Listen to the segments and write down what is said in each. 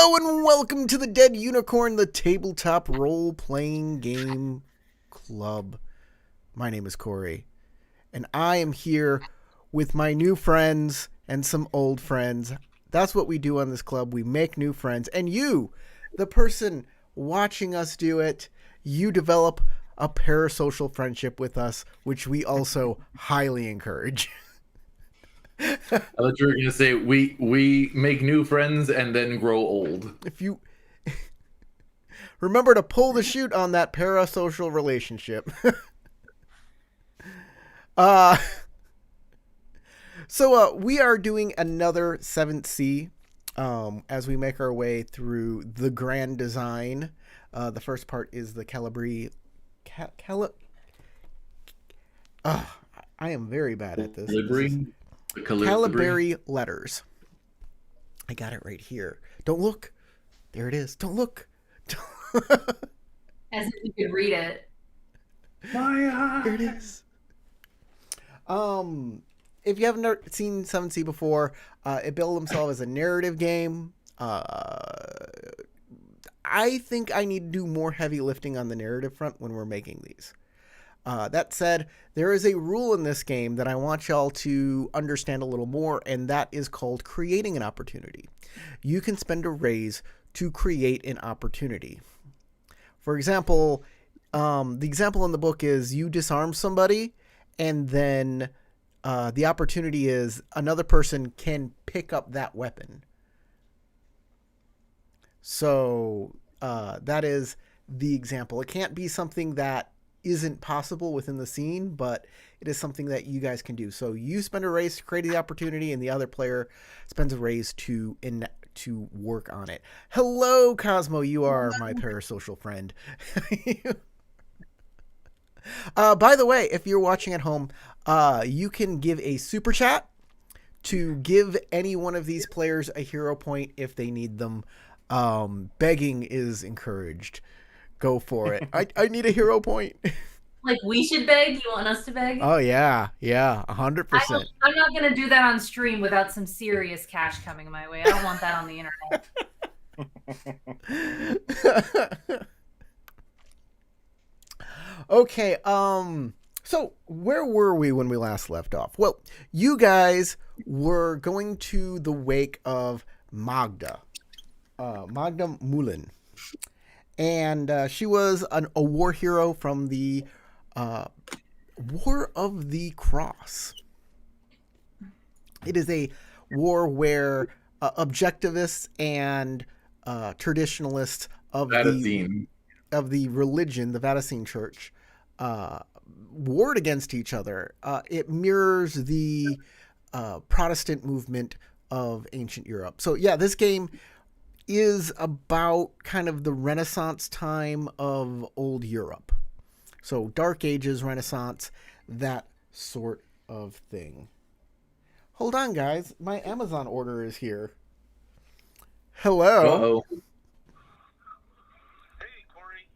Hello and welcome to the Dead Unicorn, the tabletop role-playing game club. My name is Corey, and I am here with my new friends and some old friends. That's what we do on this club. We make new friends, and you, the person watching us do it, you develop a parasocial friendship with us, which we also highly encourage. I thought you were gonna say we make new friends and then grow old. If you remember to pull the chute on that parasocial relationship. uh we are doing another 7th Sea as we make our way through the grand design. The first part is the Caliberi. I am very bad at this. This is Calibri, the Calibri. Caliberi letters. I got it right here. Don't look. There it is. Don't look. As if you could read it. My Here it is. If you haven't seen 7C before, it billed himself as a narrative game. I think I need to do more heavy lifting on the narrative front when we're making these. That said, there is a rule in this game that I want y'all to understand a little more, and that is called creating an opportunity. You can spend a raise to create an opportunity. For example, the example in the book is you disarm somebody, and then the opportunity is another person can pick up that weapon. So that is the example. It can't be something that isn't possible within the scene, but it is something that you guys can do. So you spend a raise to create the opportunity, and the other player spends a raise to work on it. Hello, Cosmo. You are my parasocial friend. By the way, if you're watching at home, you can give a super chat to give any one of these players a hero point if they need them. Begging is encouraged. Go for it. I need a hero point. Like we should beg? You want us to beg? Oh yeah, 100%. I'm not gonna do that on stream without some serious cash coming my way. I don't want that on the internet. Okay, so where were we when we last left off? Well, you guys were going to the wake of Magda Mullen. And she was a war hero from the War of the Cross. It is a war where objectivists and traditionalists of the religion, the Vatican Church, warred against each other. It mirrors the Protestant movement of ancient Europe. So yeah, this game is about kind of the Renaissance time of old Europe. So Dark Ages, Renaissance, that sort of thing. Hold on, guys. My Amazon order is here. Hello. Uh-oh. Hey, Corey.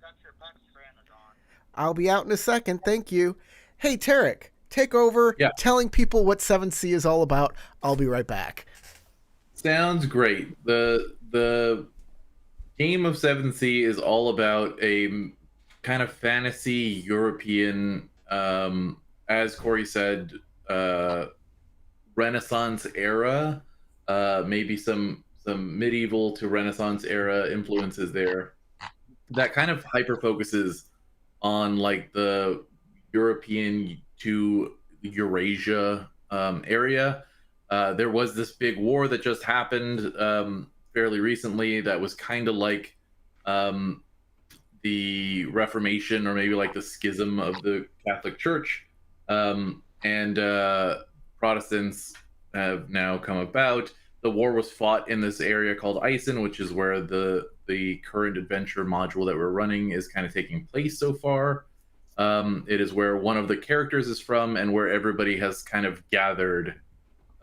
Got your package for Amazon. I'll be out in a second. Thank you. Hey, Tarek, take over telling people what 7C is all about. I'll be right back. Sounds great. The game of 7th Sea is all about a kind of fantasy European, as Corey said, Renaissance era, maybe some medieval to Renaissance era influences there. That kind of hyper focuses on like the European to Eurasia area. There was this big war that just happened fairly recently that was kind of like the Reformation, or maybe like the schism of the Catholic Church. And Protestants have now come about. The war was fought in this area called Isen, which is where the current adventure module that we're running is kind of taking place so far. It is where one of the characters is from, and where everybody has kind of gathered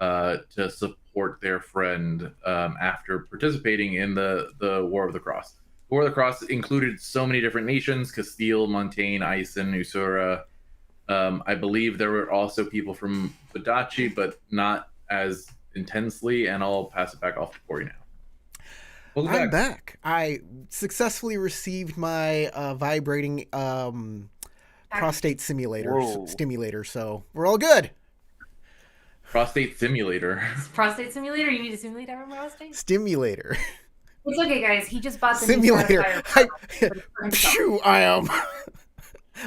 to support their friend after participating in the War of the Cross. The War of the Cross included so many different nations: Castile, Montaigne, Isen, Usura. I believe there were also people from Badachi, but not as intensely, and I'll pass it back off to Corey now. I'm back. I successfully received my vibrating prostate stimulator, so we're all good. Prostate simulator. Prostate simulator? You need to simulate our prostate? Stimulator. It's okay, guys. He just bought the simulator. New Satisfier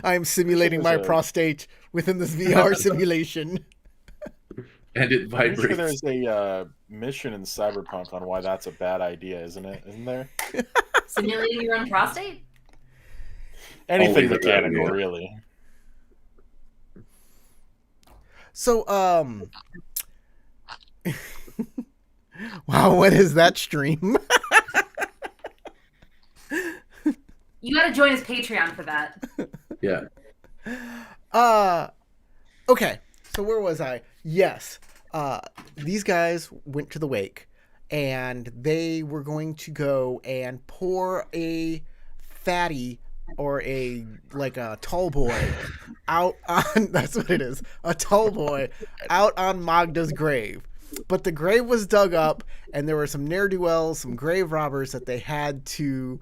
I am simulating my prostate within this VR simulation. And it vibrates. Sure there's a mission in Cyberpunk on why that's a bad idea, isn't it? Isn't there? Simulating your own prostate? Anything mechanical, really. So, wow, what is that stream? You gotta join his Patreon for that. Yeah. Okay, so where was I? Yes, these guys went to the wake, and they were going to go and pour a fatty or a tall boy out on, that's what it is, a tall boy out on Magda's grave. But the grave was dug up, and there were some ne'er-do-wells, some grave robbers that they had to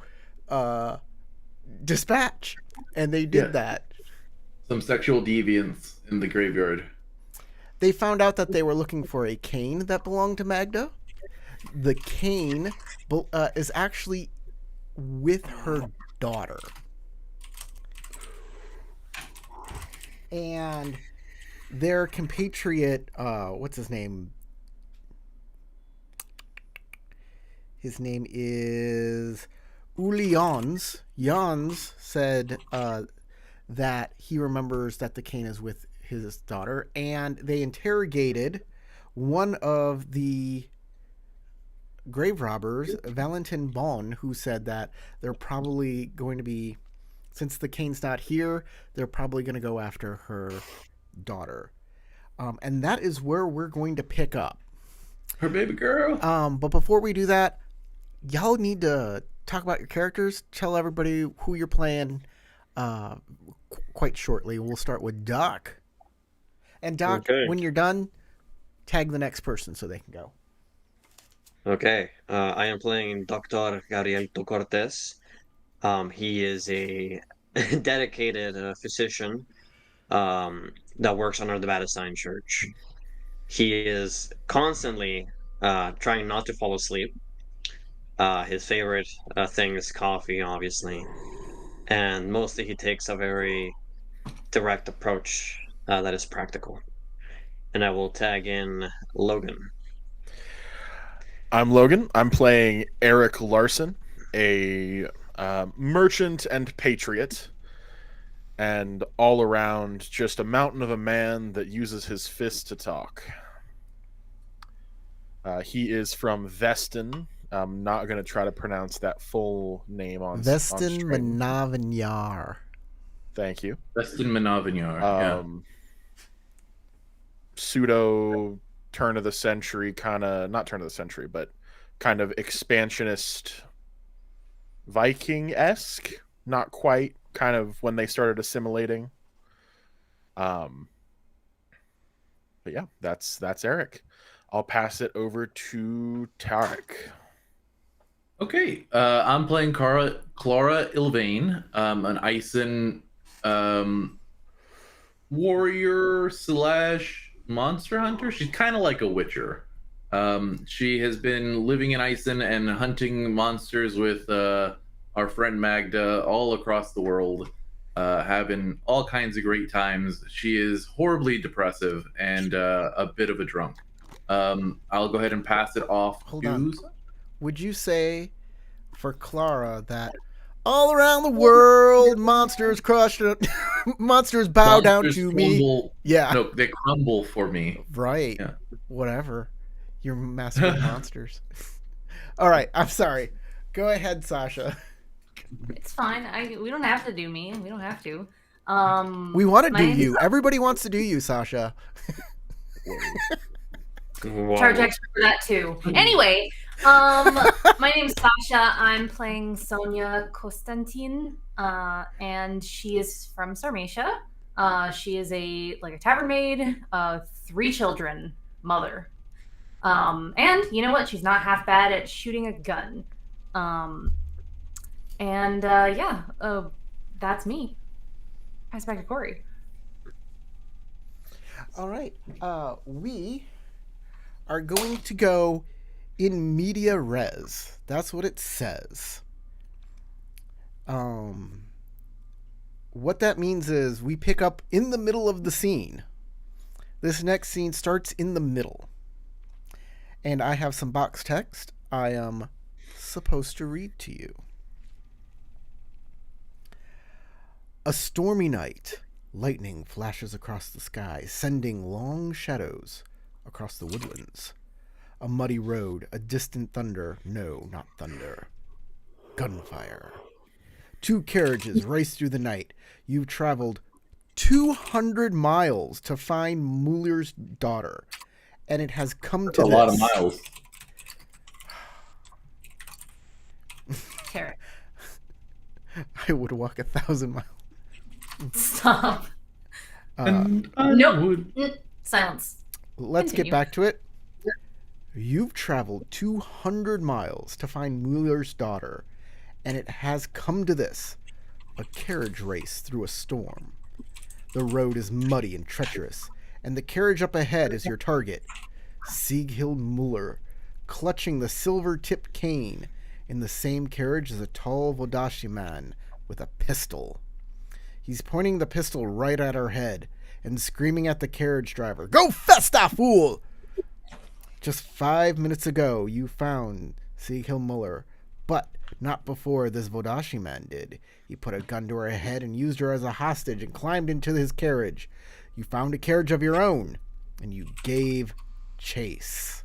dispatch, and they did that. Some sexual deviants in the graveyard. They found out that they were looking for a cane that belonged to Magda. The cane is actually with her daughter. And their compatriot, what's his name? His name is Uli Jans. Jans said that he remembers that the cane is with his daughter, and they interrogated one of the grave robbers, Valentin Bon, who said that they're probably going to be, since the cane's not here, they're probably going to go after her daughter. And that is where we're going to pick up. Her baby girl. But before we do that, y'all need to talk about your characters. Tell everybody who you're playing quite shortly. We'll start with Doc. And Doc, when you're done, tag the next person so they can go. Okay, I am playing Dr. Gabrielto Cortez. He is a dedicated physician that works under the Valentine Church. He is constantly trying not to fall asleep. His favorite thing is coffee, obviously. And mostly he takes a very direct approach that is practical. And I will tag in Logan. I'm Logan. I'm playing Eric Larson, a merchant and patriot, and all around just a mountain of a man that uses his fists to talk. He is from Vestin. I'm not going to try to pronounce that full name on Vestin Manavanyar. Thank you. Vestin Manavanyar. Pseudo turn of the century, not turn of the century, but kind of expansionist Viking-esque. Not quite, kind of when they started assimilating. But yeah, that's Eric. I'll pass it over to Tarek. Okay, I'm playing Clara Ilvain, an Ison warrior / monster hunter. She's kind of like a witcher. She has been living in Ison and hunting monsters with our friend Magda all across the world, having all kinds of great times. She is horribly depressive and a bit of a drunk. I'll go ahead and pass it off to... Would you say for Clara that all around the world monsters crushed monsters bow down to me? Yeah. No, they crumble for me. Right. Yeah. Whatever. You're master of monsters. All right. I'm sorry. Go ahead, Sasha. It's fine. We don't have to do me. We don't have to. We want to do you. Everybody wants to do you, Sasha. Charge extra for that too. Anyway, my name's Sasha. I'm playing Sonia Konstantin, and she is from Sarmatia. She is a tavern maid, 3 children, mother. And you know what? She's not half bad at shooting a gun. And that's me. Pass back to Corey. All right. We are going to go in media res. That's what it says. What that means is we pick up in the middle of the scene. This next scene starts in the middle. And I have some box text I am supposed to read to you. A stormy night. Lightning flashes across the sky, sending long shadows across the woodlands. A muddy road, a distant thunder. No, not thunder. Gunfire. 2 carriages race through the night. You've traveled 200 miles to find Muller's daughter, and it has come to a lot of miles. Carrot. I would walk 1,000 miles. Stop. And Nope. Silence. Let's Continue. get back to it. You've traveled 200 miles to find Muller's daughter, and it has come to this: a carriage race through a storm. The road is muddy and treacherous, and the carriage up ahead is your target. Sieghild Muller, clutching the silver-tipped cane. In the same carriage is a tall Vodashi man with a pistol. He's pointing the pistol right at her head and screaming at the carriage driver, "Go festa, fool!" Just 5 minutes ago, you found Sieghild Muller, but not before this Vodashi man did. He put a gun to her head and used her as a hostage and climbed into his carriage. You found a carriage of your own, and you gave chase.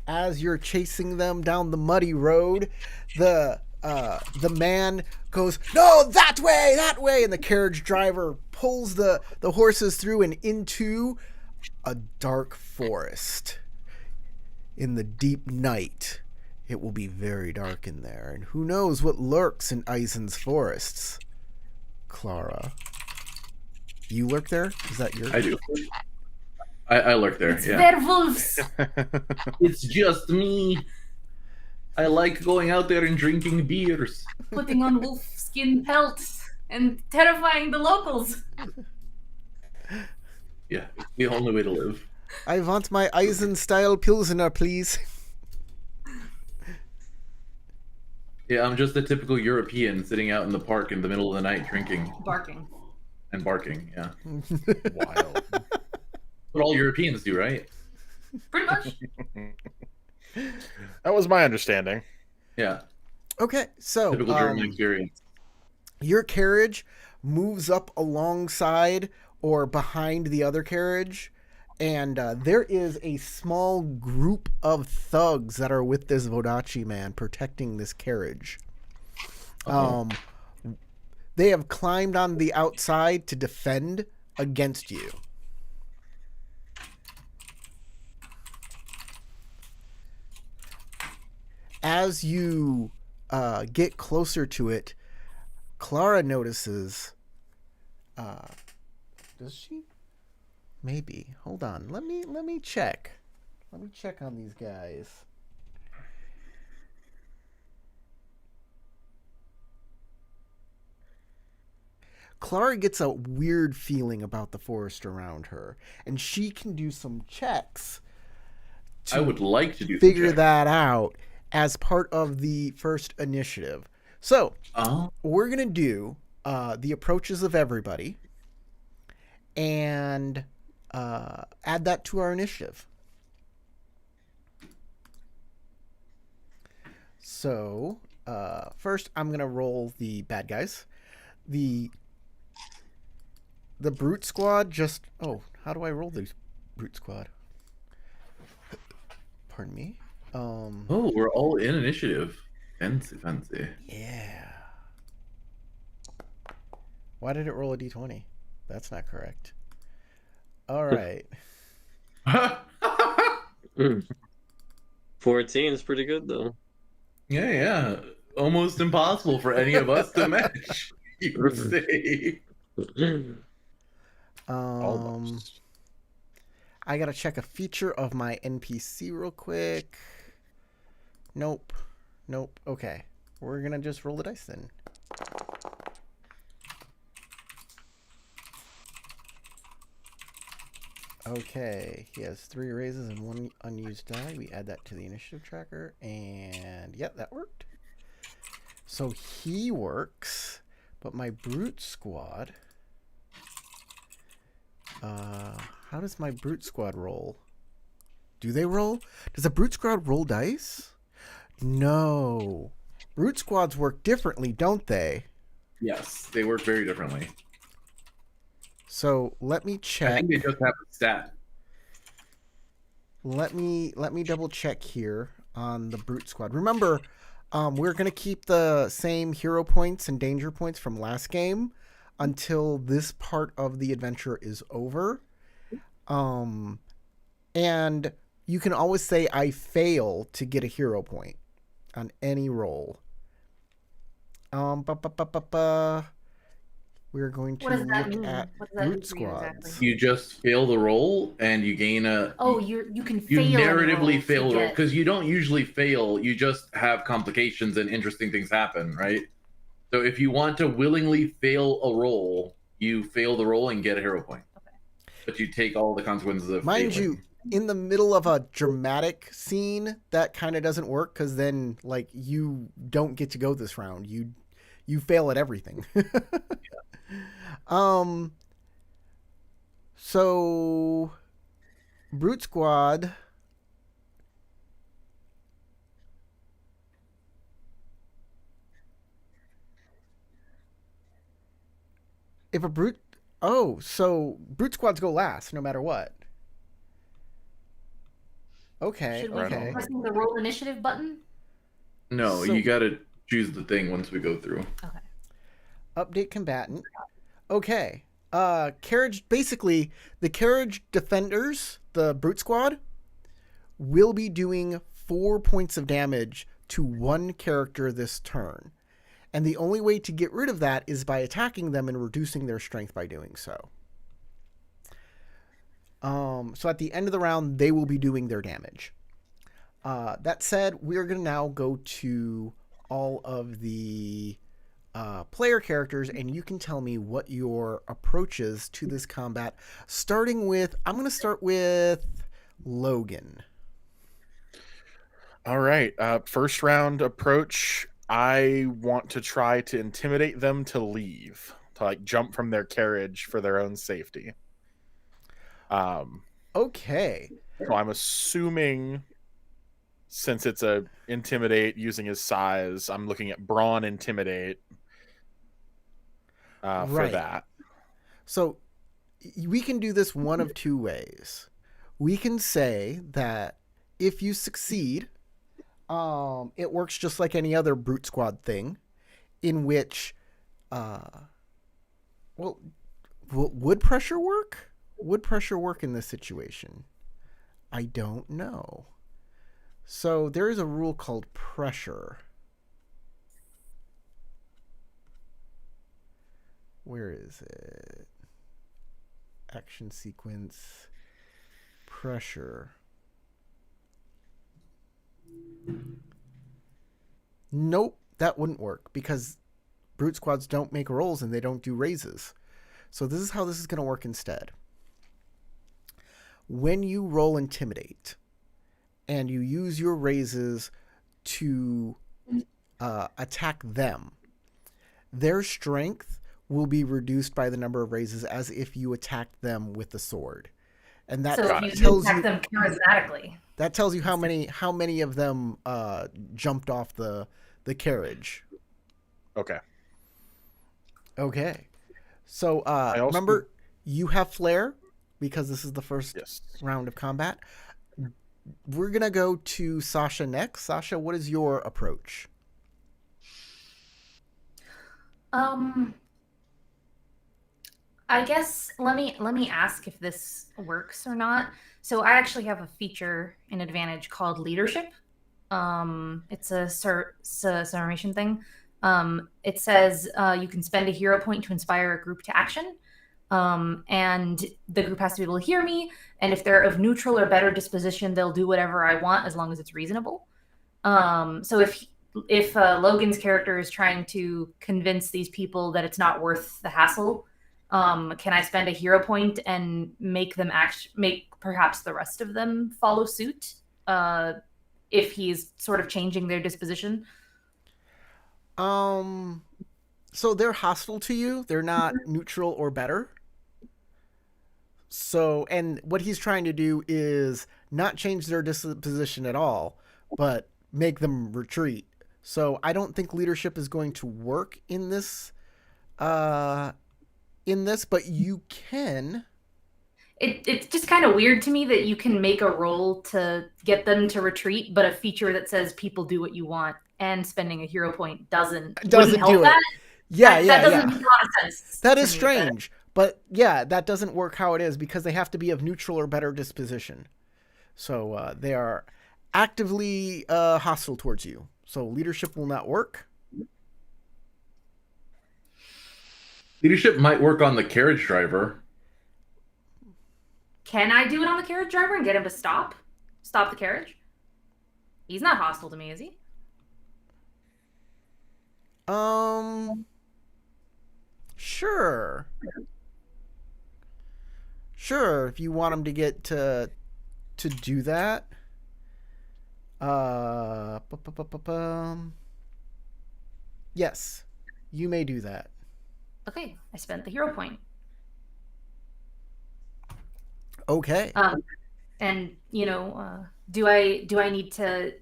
As you're chasing them down the muddy road, the man goes, "No, that way," and the carriage driver pulls the horses through and into a dark forest. In the deep night, it will be very dark in there, and who knows what lurks in Eisen's forests. Clara, you lurk there? Is that your? I do. I lurk there. It's Yeah. werewolves. It's just me. I like going out there and drinking beers. Putting on wolf skin pelts and terrifying the locals. Yeah, it's the only way to live. I want my Eisen-style Pilsener, please. Yeah, I'm just a typical European sitting out in the park in the middle of the night drinking Barking. and barking. Yeah. Wild. What all Europeans do, right? Pretty much. That was my understanding. Yeah. Okay, so Typical German experience. your carriage moves up alongside or behind the other carriage, and there is a small group of thugs that are with this Vodachi man protecting this carriage. They have climbed on the outside to defend against you. As you get closer to it, Clara notices. Does she? Maybe. Hold on. Let me check. Let me check on these guys. Clara gets a weird feeling about the forest around her, and she can do some checks. I would like to do figure some checks. that out as part of the first initiative. So we're gonna do the approaches of everybody and add that to our initiative. So first, I'm gonna roll the bad guys. The brute squad just how do I roll the brute squad? Pardon me. Oh, we're all in initiative. Fancy. Yeah. Why did it roll a d20? That's not correct. All right. 14 is pretty good, though. Yeah. Almost impossible for any of us to match, you would say. Almost. I gotta check a feature of my NPC real quick. Nope. Nope. Okay. We're going to just roll the dice then. Okay. He has 3 raises and 1 unused die. We add that to the initiative tracker. And, yep, that worked. So he works. But my brute squad... how does my brute squad roll? Do they roll? Does a brute squad roll dice? No. Brute squads work differently, don't they? Yes, they work very differently. So let me check. I think they just have a stat. Let me double check here on the brute squad. Remember, we're gonna keep the same hero points and danger points from last game until this part of the adventure is over. And you can always say I fail to get a hero point on any roll. We're going to look at brute squads. You just fail the roll and you gain a... Oh, you can You fail narratively fail the roll, get... because you don't usually fail, you just have complications and interesting things happen, right? So if you want to willingly fail a roll, you fail the roll and get a hero point. Okay. But you take all the consequences of Mind failing. you, in the middle of a dramatic scene, that kind of doesn't work, because then, like, you don't get to go this round. You fail at everything. So brute squad. If a brute... Oh, so brute squads go last no matter what. Okay, Should we okay. be pressing the roll initiative button? No, So- you gotta choose the thing once we go through. Okay. Update combatant. Okay. Carriage, basically, the carriage defenders, the brute squad, will be doing 4 points of damage to one character this turn. And the only way to get rid of that is by attacking them and reducing their strength by doing so. So at the end of the round, they will be doing their damage. That said, we're going to now go to all of the player characters, and you can tell me what your approach is to this combat. Starting with, I'm going to start with Logan. All right. First round approach. I want to try to intimidate them to leave, to like jump from their carriage for their own safety. Okay. So I'm assuming, since it's a intimidate using his size, I'm looking at brawn intimidate for Right. that. So we can do this one of 2 ways. We can say that if you succeed, it works just like any other brute squad thing, in which, well, would pressure work? Would pressure work in this situation? I don't know. So there is a rule called pressure. Where is it? Action sequence. Pressure. Nope, that wouldn't work because brute squads don't make rolls and they don't do raises. So this is how this is going to work instead. When you roll intimidate and you use your raises to attack them, their strength will be reduced by the number of raises as if you attacked them with the sword. And that So if you tells attack you them charismatically. that tells you how many of them jumped off the carriage. Okay. Okay. So also- remember, you have flair because this is the first Yes. round of combat. We're going to go to Sasha next. Sasha, what is your approach? I guess let me ask if this works or not. So I actually have a feature in Advantage called Leadership. It's a summation thing. It says you can spend a hero point to inspire a group to action. And the group has to be able to hear me. And if they're of neutral or better disposition, they'll do whatever I want as long as it's reasonable. So if Logan's character is trying to convince these people that it's not worth the hassle, can I spend a hero point and make perhaps the rest of them follow suit? If he's sort of changing their disposition. So they're hostile to you. They're not neutral or better. So, and what he's trying to do is not change their disposition at all, but make them retreat. So I don't think leadership is going to work in this, but you can. It's just kind of weird to me that you can make a roll to get them to retreat, but a feature that says people do what you want and spending a hero point doesn't do it. That. Yeah, that doesn't make a lot of sense. That is strange. But yeah, that doesn't work how it is because they have to be of neutral or better disposition. So they are actively hostile towards you. So leadership will not work. Leadership might work on the carriage driver. Can I do it on the carriage driver and get him to stop the carriage? He's not hostile to me, is he? Sure. Sure, if you want him to get to do that. Yes, you may do that. Okay, I spent the hero point. Okay. And do I need to?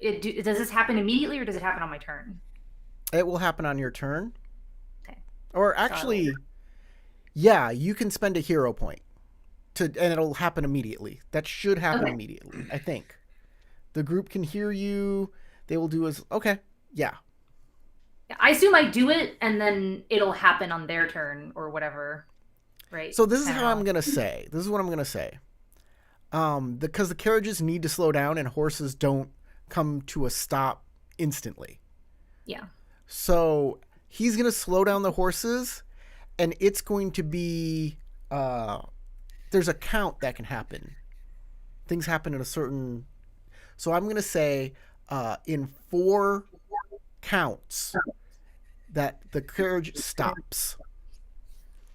Does this happen immediately, or does it happen on my turn? It will happen on your turn. Okay. Or actually, yeah, you can spend a hero point and it'll happen immediately. That should happen immediately, I think. The group can hear you. They will do yeah. I assume I do it, and then it'll happen on their turn or whatever, right? So this is how I'm gonna say. This is what I'm gonna say. Because the carriages need to slow down and horses don't come to a stop instantly. Yeah. So he's gonna slow down the horses, and it's going to be there's a count that can happen. Things happen in a certain. So I'm gonna say in 4 counts that the carriage stops.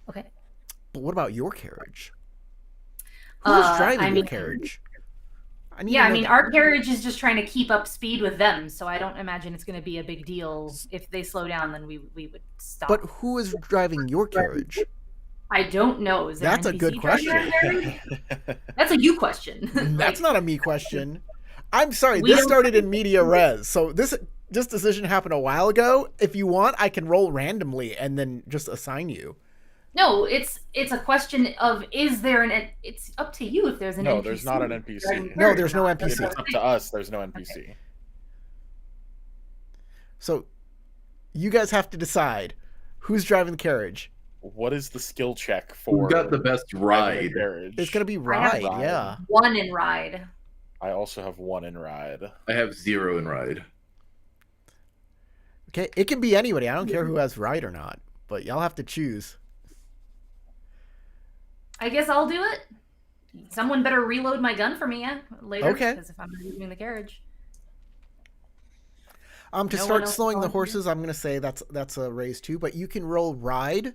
Okay. But what about your carriage? Who's driving your carriage? Our carriage is just trying to keep up speed with them, so I don't imagine it's going to be a big deal. If they slow down, then we would stop. But who is driving your carriage? I don't know. That's a good question. That's a you question. That's not a me question. I'm sorry. This started in media res, so this decision happened a while ago. If you want, I can roll randomly and then just assign you. No, it's a question of is there it's up to you if there's an NPC. No, there's not an NPC. No, there's no NPC. It's up to us. There's no NPC. Okay. So you guys have to decide who's driving the carriage. What is the skill check for? Who got the best ride? It's going to be ride, yeah. 1 in ride. I also have 1 in ride. I have 0 in ride. Okay, it can be anybody. I don't care who has ride or not, but y'all have to choose. I guess I'll do it. Someone better reload my gun for me later. Okay. Because if I'm not using the carriage. To start slowing the horses, I'm going to say that's a raise too, but you can roll ride.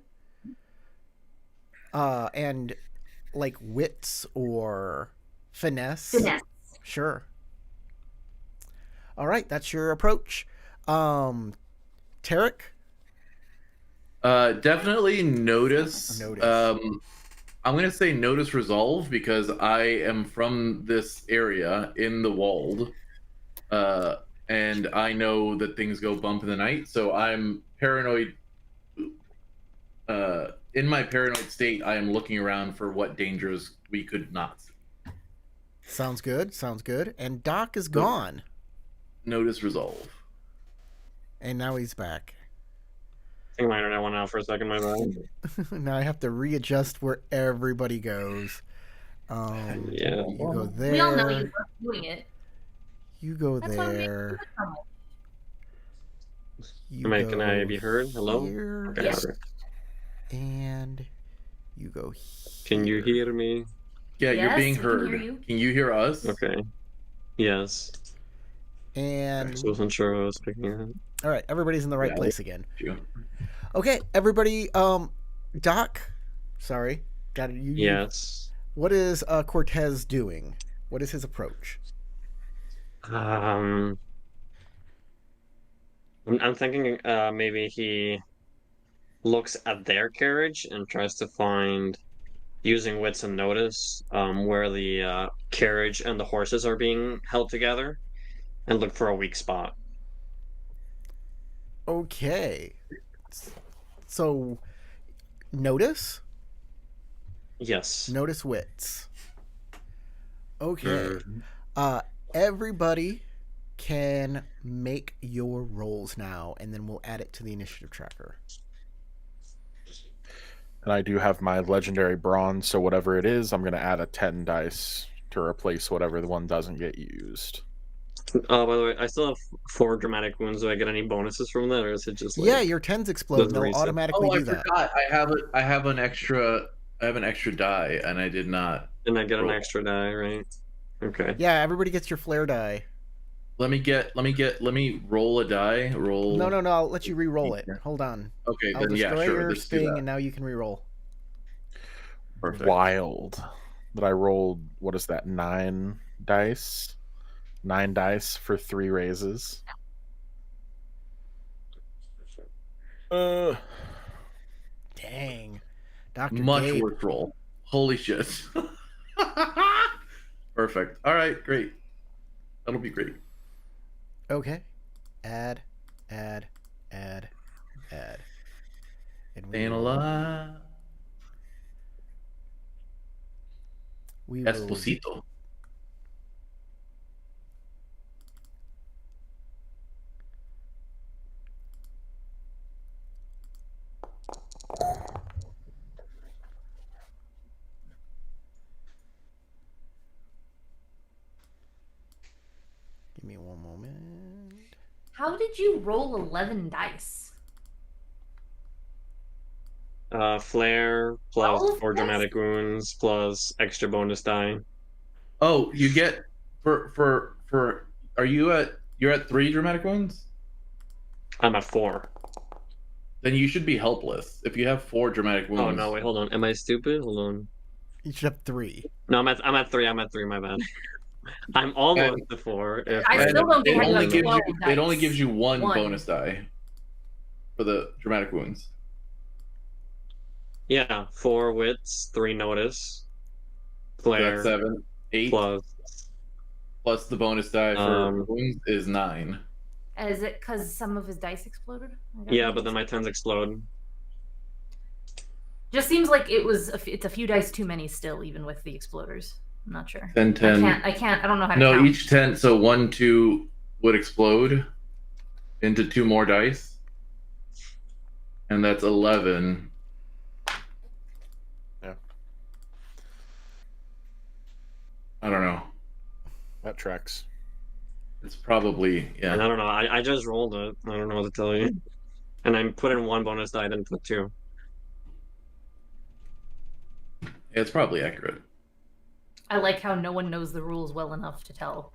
And like wits or finesse. Sure. All right, that's your approach. Tarek? Definitely notice. Notice. I'm going to say notice resolve because I am from this area in the Wald. And I know that things go bump in the night, so I'm paranoid. In my paranoid state, I am looking around for what dangers we could not see. Sounds good. And Doc is gone. Notice resolve. And now he's back. I think my internet went out for a second, my bad. Now I have to readjust where everybody goes. Yeah. You go there. We all know you're doing it. You go That's there. Can I be heard? Hello? Here. Okay, Yes. okay. And you go here. Can you hear me? Yeah, Yes, you're being we can heard. hear you. Can you hear us? Okay. Yes. And I wasn't sure what I was picking up. all right, everybody's in the right Yeah, place again. you. Okay, everybody. Doc, sorry, got it. You. Yes. What is Cortez doing? What is his approach? I'm thinking maybe he looks at their carriage and tries to find, using wits and notice, where the carriage and the horses are being held together, and look for a weak spot. Okay. So, notice? Yes. Notice wits. Okay. Mm. Everybody can make your rolls now, and then we'll add it to the initiative tracker. And I do have my legendary bronze, so whatever it is, I'm going to add a 10 dice to replace whatever the one doesn't get used. Oh, by the way, I still have 4 dramatic wounds. Do I get any bonuses from that, or is it just like... Yeah, your 10s explode. doesn't They'll reset? automatically Oh, I do that. forgot. I have an extra die, and I did not. And I get an roll. extra die, right? Okay. Yeah, everybody gets your flare die. Let me roll a die. Roll. No, I'll let you re-roll it. Hold on. Okay, I'll then destroy yeah, sure. your Let's do thing, that. and now you can re-roll. Perfect. Wild. But I rolled, what is that, 9 dice? 9 dice for 3 raises. Dang. Dr. Much Gabe. worse roll. Holy shit. Perfect. All right, great. That'll be great. Okay. Add. And Staying alive. we will Esposito. give me one moment. How did you roll 11 dice? Flare plus 12 4 dice? dramatic wounds plus extra bonus die. Oh, you get for are you're at 3 dramatic wounds? I'm at 4. Then you should be helpless. If you have 4 dramatic wounds. Oh no, wait, hold on. Am I stupid? Hold on. You should have 3. No, I'm at 3. I'm at 3. My bad. I'm almost at 4. I still don't think I got 12 it only dice. gives you one One. bonus die for the dramatic wounds. Yeah, 4 wits, 3 notice, So flare, that's 7, 8 plus the bonus die for wounds is 9. Is it because some of his dice exploded? yeah, but then my 10s explode. Just seems like it's a few dice too many still, even with the exploders. I'm not sure. 10, 10. I can't. I don't know how to No, count. each 10. So 1, 2 would explode into 2 more dice, and that's 11. Yeah. I don't know. That tracks. It's probably And I yeah. don't know. I just rolled it. I don't know what to tell you. And I put in 1 bonus die, then put 2. It's probably accurate. I like how no one knows the rules well enough to tell.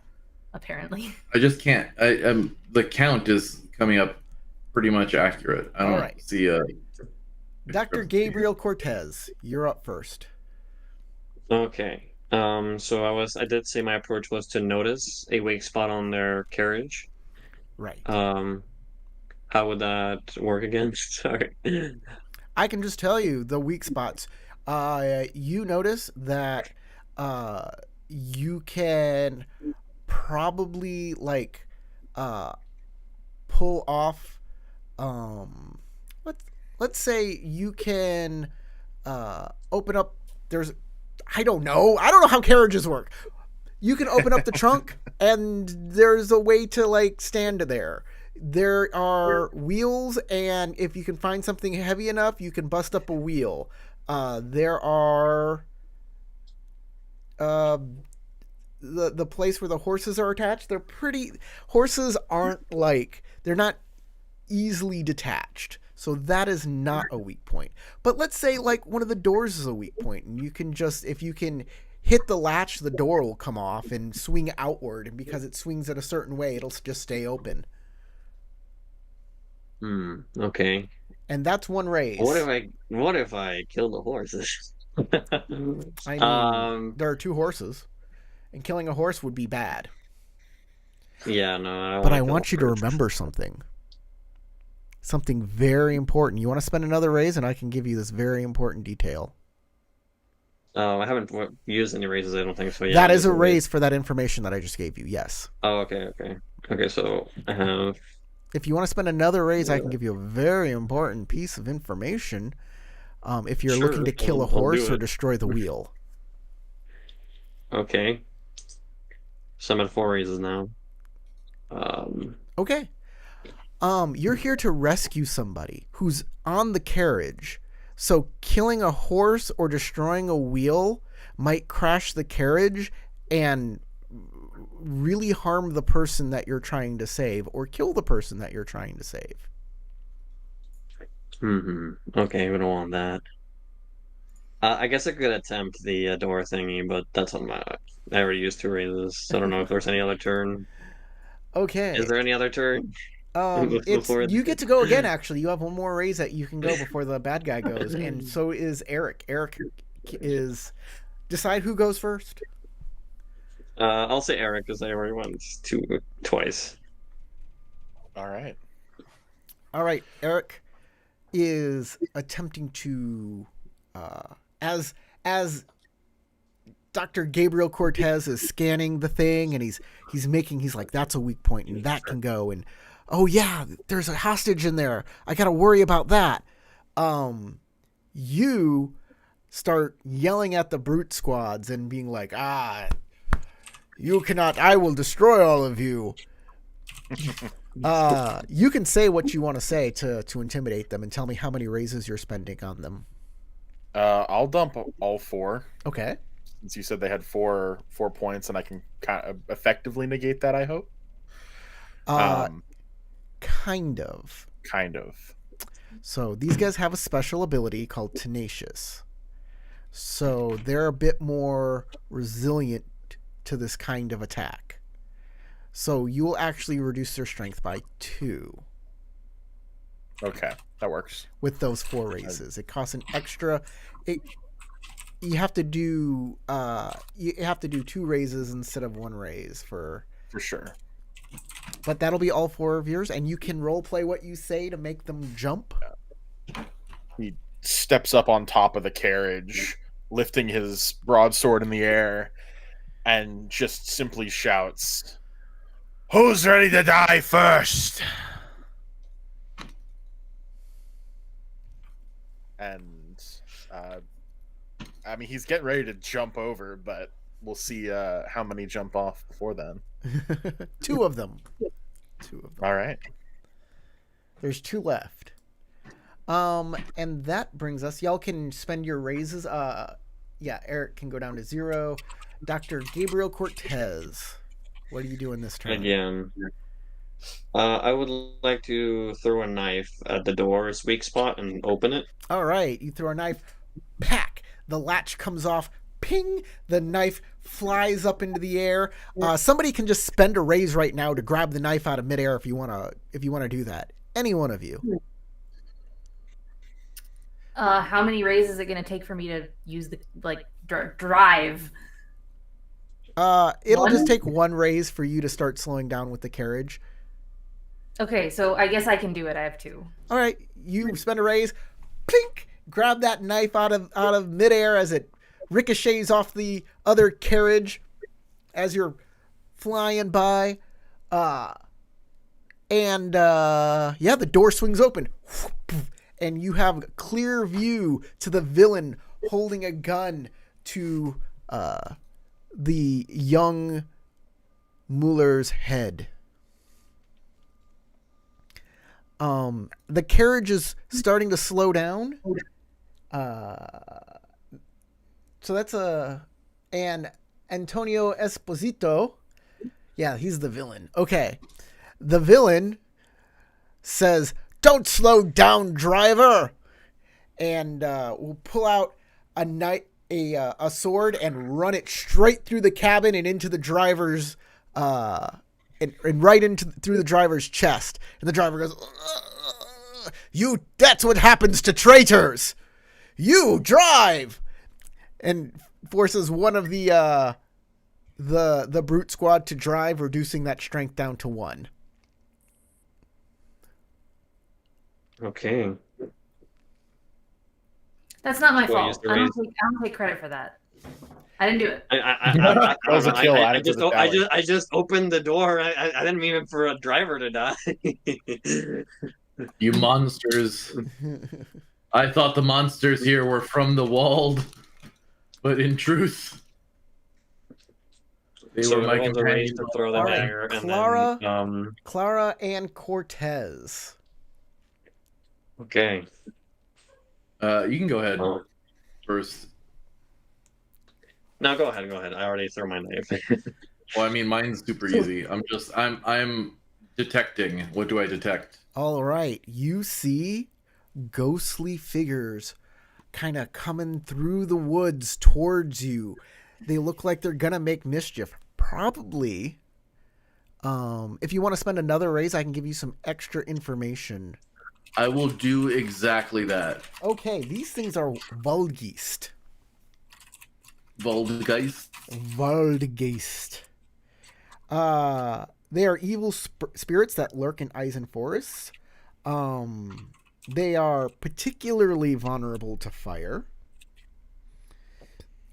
Apparently, I just can't. The count is coming up pretty much accurate. I don't Alright. see a. Dr. Gabriel Cortez, you're up first. Okay. So I did say my approach was to notice a weak spot on their carriage. Right. How would that work again? Sorry. I can just tell you the weak spots. You notice that you can probably like pull off let's say you can open up I don't know how carriages work. You can open up the trunk and there's a way to like stand there. There are wheels, and if you can find something heavy enough, you can bust up a wheel. There are the place where the horses are attached. Horses aren't like, they're not easily detached. So that is not a weak point. But let's say like one of the doors is a weak point, and you can just, if you can hit the latch, the door will come off and swing outward. And because it swings in a certain way, it'll just stay open. Okay. And that's one raise. What if I kill the horses? I mean, there are 2 horses, and killing a horse would be bad. Yeah, no. But I want you to remember something. Something very important. You want to spend another raise, and I can give you this very important detail. Oh, I haven't used any raises, I don't think so. Yeah, that is a raise for that information that I just gave you, yes. Oh, okay. Okay, so I have... If you want to spend another raise, I can give you a very important piece of information if you're looking to kill a horse or destroy the wheel. Okay. So I'm at 4 raises now. Okay. You're here to rescue somebody who's on the carriage. So killing a horse or destroying a wheel might crash the carriage and really harm the person that you're trying to save or kill the person that you're trying to save. Okay, we don't want that. I guess I could attempt the door thingy, but that's on my... I already used 2 raises, so I don't know if there's any other turn. Okay. Is there any other turn? You get to go again, actually. You have one more raise that you can go before the bad guy goes, and so is Eric. Eric is... Decide who goes first. I'll say Eric, because I already went twice. All right. Eric is attempting to... as Dr. Gabriel Cortez is scanning the thing, and he's like, that's a weak point, and that can go, and oh yeah, there's a hostage in there. I gotta worry about that. You start yelling at the brute squads and being like, you cannot, I will destroy all of you. You can say what you want to say to intimidate them and tell me how many raises you're spending on them. I'll dump all 4. Okay. Since you said they had 4 points, and I can kind of effectively negate that, I hope. Kind of. So these guys have a special ability called Tenacious. So they're a bit more resilient to this kind of attack. So you will actually reduce their strength by 2. Okay, that works. With those 4 raises. It costs an extra... You have to do 2 raises instead of 1 raise for sure. But that'll be all 4 of yours, and you can role play what you say to make them jump. He steps up on top of the carriage, lifting his broadsword in the air, and just simply shouts, "Who's ready to die first?" And I mean, he's getting ready to jump over, but we'll see how many jump off before then. 2 of them. All right. There's 2 left. And that brings us... Y'all can spend your raises. Eric can go down to 0. Dr. Gabriel Cortez, what are you doing this turn? Again. I would like to throw a knife at the door's weak spot and open it. All right. You throw a knife. Pack. The latch comes off. Ping! The knife flies up into the air. Somebody can just spend a raise right now to grab the knife out of midair if you wanna do that. Any one of you. How many raises is it gonna take for me to use the drive? It'll just take 1 raise for you to start slowing down with the carriage. Okay, so I guess I can do it. I have 2. All right, you spend a raise. Plink! Grab that knife out of midair as it ricochets off the other carriage as you're flying by. The door swings open. And you have a clear view to the villain holding a gun to the young Muller's head. The carriage is starting to slow down. So that's and Antonio Esposito. Yeah, he's the villain. Okay. The villain says, "Don't slow down, driver." And we'll pull out a knife. a sword and run it straight through the cabin and into the driver's and right through the driver's chest. And the driver goes, that's what happens to traitors. You drive, and forces one of the brute squad to drive, reducing that strength down to 1. Okay. That's not my Well, fault. use the I raise. don't take credit for that. I didn't do it. That was a kill added to the tally. I just opened the door. I didn't mean it for a driver to die. You monsters. I thought the monsters here were from the walled, but in truth, they So were my roll the raise companions. to throw the All right, dagger, Clara. and then Clara and Cortez. okay. You can go ahead Oh. first. No, go ahead. I already threw my knife. Well, I mean, mine's super easy. I'm detecting. What do I detect? All right, you see ghostly figures kind of coming through the woods towards you. They look like they're gonna make mischief. Probably. If you want to spend another raise, I can give you some extra information. I will do exactly that. Okay, these things are Vulgeist. Voldgeist. Vulgeist. They are evil spirits that lurk in Eisen forests. They are particularly vulnerable to fire.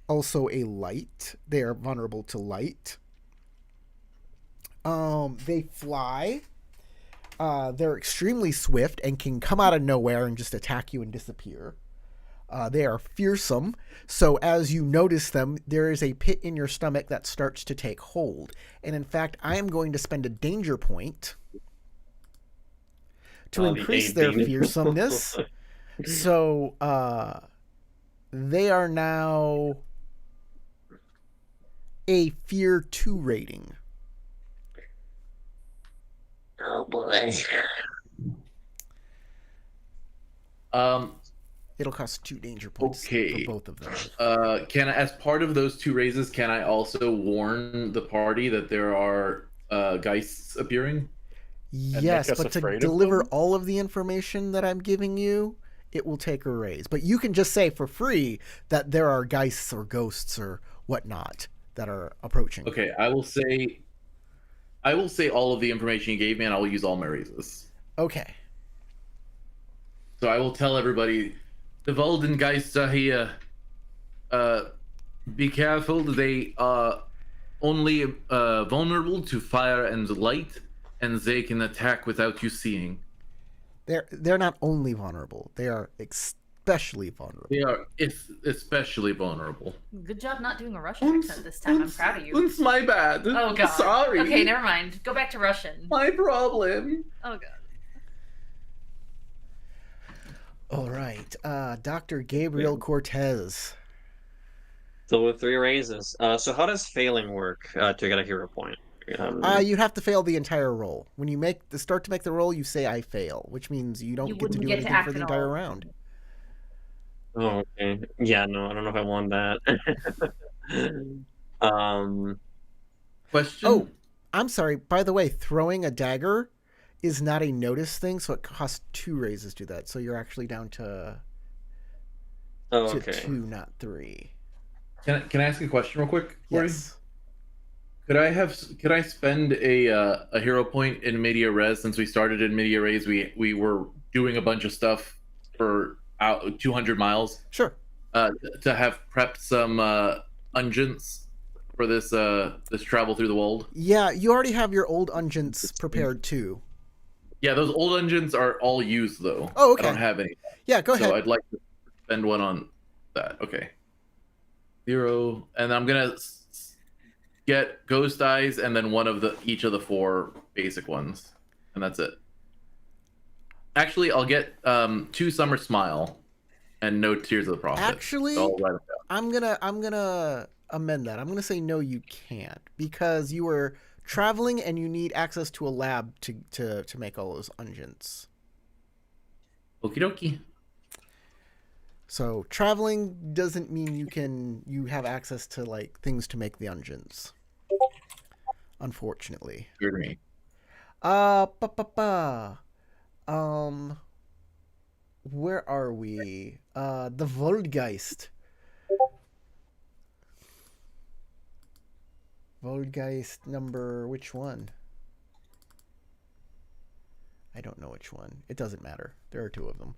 Also a light. They are vulnerable to light. They fly. They're extremely swift and can come out of nowhere and just attack you and disappear. They are fearsome, so as you notice them, there is a pit in your stomach that starts to take hold. And in fact, I am going to spend a danger point to increase their fearsomeness. So they are now a Fear 2 rating. Oh boy. It'll cost 2 danger points Okay. for both of them. Can I, as part of those 2 raises, can I also warn the party that there are geists appearing? Yes, but to deliver all of the information that I'm giving you, it will take a raise. But you can just say for free that there are geists or ghosts or whatnot that are approaching. Okay, I will say all of the information you gave me, and I will use all my raises. Okay. So I will tell everybody, the Voldengeists are here. Be careful. They are only vulnerable to fire and light, and they can attack without you seeing. They're not only vulnerable; they are especially vulnerable. They are especially vulnerable. Good job not doing a Russian accent this time. I'm proud of you. It's my bad. Oh god. Sorry. Okay, never mind. Go back to Russian. My problem. Oh god. All right, Dr. Gabriel Cortez. So with 3 raises. So how does failing work to get a hero point? You have to fail the entire roll. When you start to make the roll, you say "I fail," which means you don't get to do anything for the entire round. Oh, okay. Yeah, no, I don't know if I want that. Question. Oh, I'm sorry. By the way, throwing a dagger is not a notice thing, so it costs 2 raises to that. So you're actually down to, okay. 2, not 3. Can I ask a question real quick? Corey? Yes. Could I spend a hero point in media res? Since we started in media res, we were doing a bunch of stuff for 200 miles. Sure. To have prepped some unguents for this travel through the world. Yeah, you already have your old unguents prepared too. Yeah, those old unguents are all used though. Oh, okay. I don't have any. Yeah, go ahead. So I'd like to spend one on that. Okay. 0, and I'm gonna get ghost eyes and then one of each of the 4 basic ones, and that's it. Actually, I'll get 2 summer smile and no tears of the prophet. Actually, so I'll write them down. I'm gonna amend that. I'm gonna say no, you can't, because you were traveling and you need access to a lab to make all those unguents. Okie dokie. So traveling doesn't mean you have access to like things to make the dungeons. Unfortunately. Hear me. Ba ba ba. Where are we? The Voldgeist. Voldgeist number which one? I don't know which one. It doesn't matter. There are two of them.